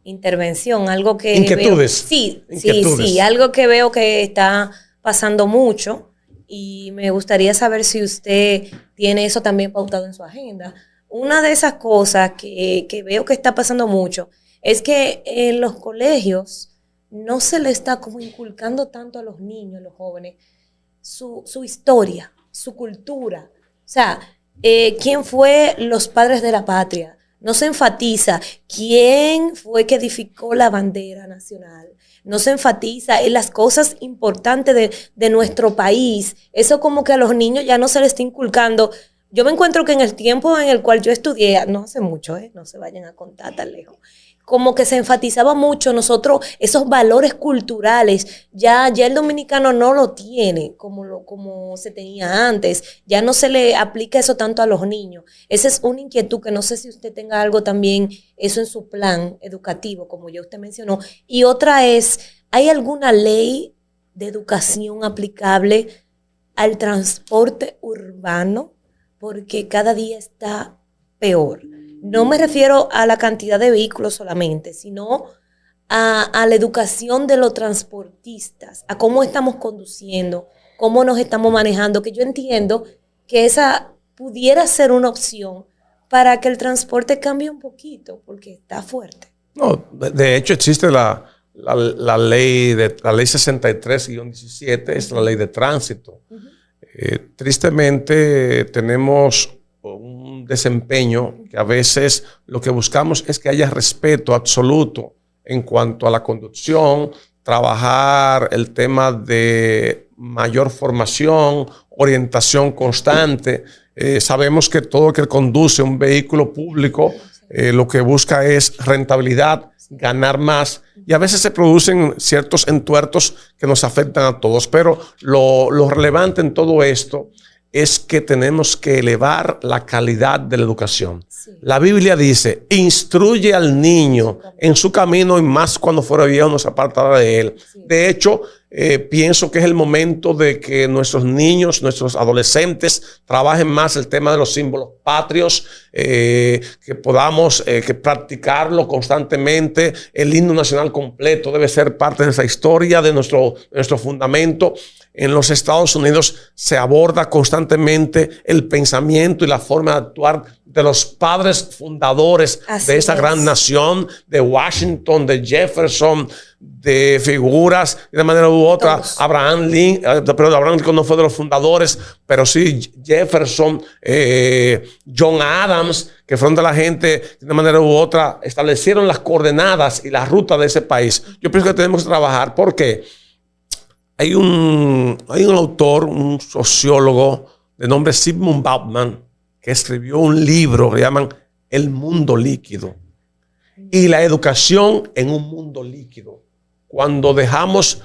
Speaker 2: Intervención, algo que
Speaker 3: Inquietudes.
Speaker 2: Veo, sí, algo que veo que está pasando mucho y me gustaría saber si usted tiene eso también pautado en su agenda. Una de esas cosas que veo que está pasando mucho es que en los colegios no se le está como inculcando tanto a los niños, a los jóvenes, su historia, su cultura. O sea, ¿quién fue los padres de la patria? No se enfatiza quién fue que edificó la bandera nacional. No se enfatiza en las cosas importantes de nuestro país. Eso como que a los niños ya no se les está inculcando. Yo me encuentro que en el tiempo en el cual yo estudié, no hace mucho, no se vayan a contar tan lejos, como que se enfatizaba mucho nosotros esos valores culturales. Ya el dominicano no lo tiene como se tenía antes. Ya no se le aplica eso tanto a los niños. Esa es una inquietud que no sé si usted tenga algo también eso en su plan educativo, como ya usted mencionó. Y otra es, ¿hay alguna ley de educación aplicable al transporte urbano? Porque cada día está peor. No me refiero a la cantidad de vehículos solamente, sino a la educación de los transportistas, a cómo estamos conduciendo, cómo nos estamos manejando, que yo entiendo que esa pudiera ser una opción para que el transporte cambie un poquito, porque está fuerte.
Speaker 3: No, de hecho existe la ley 63-17, es la ley de tránsito. Tristemente tenemos un desempeño que a veces lo que buscamos es que haya respeto absoluto en cuanto a la conducción, trabajar el tema de mayor formación, orientación constante. Sabemos que todo el que conduce un vehículo público lo que busca es rentabilidad, ganar más, y a veces se producen ciertos entuertos que nos afectan a todos, pero lo relevante en todo esto es que tenemos que elevar la calidad de la educación. Sí. La Biblia dice, instruye al niño en su camino y más cuando fuera viejo no se apartará de él. Sí. De hecho, pienso que es el momento de que nuestros niños, nuestros adolescentes trabajen más el tema de los símbolos patrios, que podamos que practicarlo constantemente. El himno nacional completo debe ser parte de esa historia, de nuestro fundamento. En los Estados Unidos se aborda constantemente el pensamiento y la forma de actuar de los padres fundadores de esa gran nación, de Washington, de Jefferson, de figuras de manera u otra. Abraham Lincoln no fue de los fundadores, pero sí Jefferson, John Adams, que fueron de la gente que de manera u otra establecieron las coordenadas y la ruta de ese país. Yo pienso que tenemos que trabajar porque hay un autor, un sociólogo de nombre Zygmunt Bauman, que escribió un libro que llaman El mundo líquido y la educación en un mundo líquido. Cuando dejamos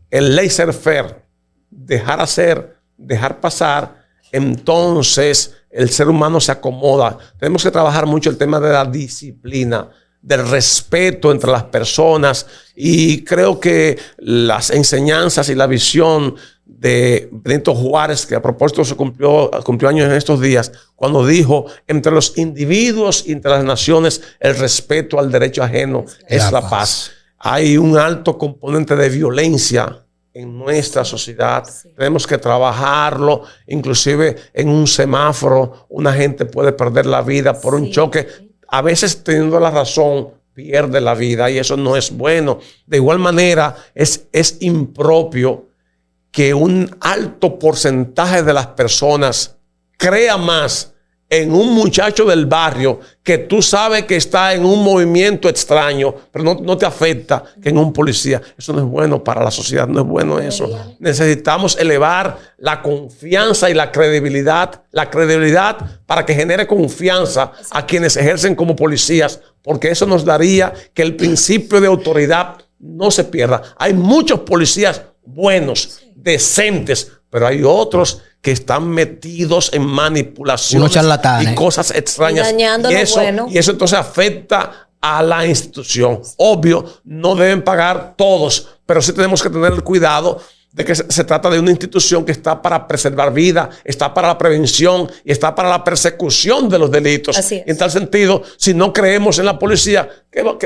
Speaker 3: el laissez-faire, dejar hacer, dejar pasar, entonces el ser humano se acomoda. Tenemos que trabajar mucho el tema de la disciplina, del respeto entre las personas, y creo que las enseñanzas y la visión de Benito Juárez, que a propósito se cumplió años en estos días, cuando dijo, entre los individuos y entre las naciones, el respeto al derecho ajeno es la paz. Hay un alto componente de violencia en nuestra sociedad. Sí. Tenemos que trabajarlo. Inclusive en un semáforo, una gente puede perder la vida por un choque. A veces, teniendo la razón, pierde la vida, y eso no es bueno. De igual manera, es impropio que un alto porcentaje de las personas crea más en un muchacho del barrio que tú sabes que está en un movimiento extraño, pero no te afecta, que en un policía. Eso no es bueno para la sociedad, no es bueno eso. Necesitamos elevar la confianza y la credibilidad para que genere confianza a quienes ejercen como policías, porque eso nos daría que el principio de autoridad no se pierda. Hay muchos policías buenos, decentes, pero hay otros que están metidos en manipulaciones y cosas extrañas. Y eso entonces afecta a la institución. Obvio, no deben pagar todos, pero sí tenemos que tener el cuidado de que se trata de una institución que está para preservar vida, está para la prevención y está para la persecución de los delitos. En tal sentido, si no creemos en la policía,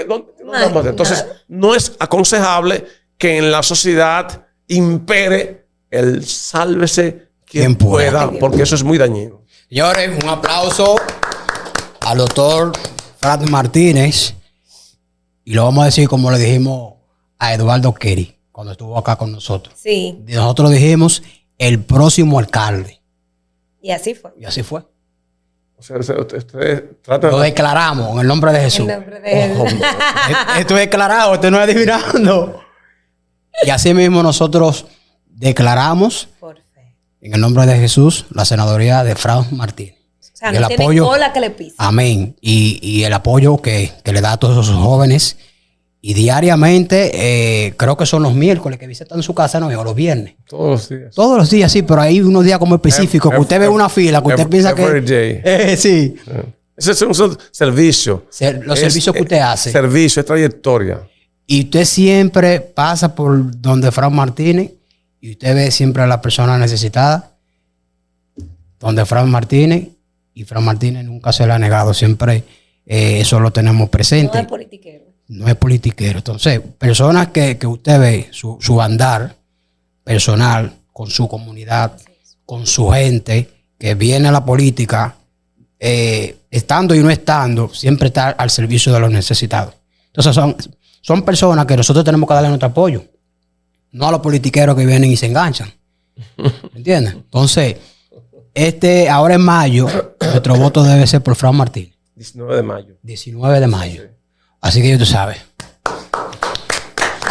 Speaker 3: ¿dónde vamos a hacer? Entonces, no es aconsejable que en la sociedad impere el sálvese quien pueda, porque eso es muy dañino.
Speaker 1: Señores, un aplauso al doctor Frank Martínez, y lo vamos a decir como le dijimos a Eduardo Kerry cuando estuvo acá con nosotros.
Speaker 2: Sí.
Speaker 1: Nosotros dijimos el próximo alcalde.
Speaker 2: Y así fue.
Speaker 1: O sea, ustedes tratan. Lo declaramos en el nombre de Jesús. En el nombre de Jesús. Esto es declarado, esto no es adivinando. Y así mismo nosotros declaramos por fe, en el nombre de Jesús, la senaduría de Frank Martínez.
Speaker 2: O sea, no tiene cola que le pise.
Speaker 1: Amén. Y el apoyo que le da a todos esos jóvenes. Y diariamente, creo que son los miércoles que visitan su casa, no, o los viernes.
Speaker 3: Todos los días.
Speaker 1: Todos los días, sí, pero hay unos días como específicos que usted ve una fila, que usted piensa que... sí.
Speaker 3: Ese es un servicio.
Speaker 1: Los servicios que usted hace.
Speaker 3: Servicio, es trayectoria.
Speaker 1: Y usted siempre pasa por donde Frank Martínez y usted ve siempre a la persona necesitada donde Frank Martínez, y Frank Martínez nunca se le ha negado, siempre eso lo tenemos presente.
Speaker 2: No es politiquero.
Speaker 1: No es politiquero. Entonces, personas que usted ve su andar personal con su comunidad, con su gente, que viene a la política, estando y no estando, siempre está al servicio de los necesitados. Entonces son personas que nosotros tenemos que darle nuestro apoyo. No a los politiqueros que vienen y se enganchan. ¿Entiendes? Entonces, ahora en mayo, nuestro voto debe ser por Fran Martín.
Speaker 3: 19 de mayo.
Speaker 1: 19 de mayo. Sí. Así que ya tú sabes.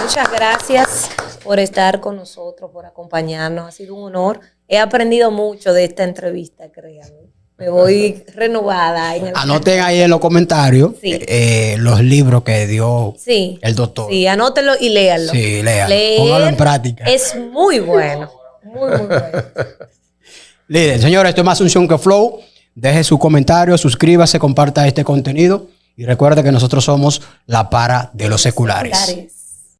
Speaker 2: Muchas gracias por estar con nosotros, por acompañarnos. Ha sido un honor. He aprendido mucho de esta entrevista, créanme. Me voy renovada.
Speaker 1: Anoten ahí en los comentarios los libros que dio el doctor.
Speaker 2: Sí, anótenlo y léanlo.
Speaker 1: Sí, léanlo. Póngalo en práctica.
Speaker 2: Es muy bueno. Muy bueno.
Speaker 1: Líder, señores, esto es más Unción que Flow. Deje su comentario, suscríbase, comparta este contenido y recuerde que nosotros somos la para de los seculares.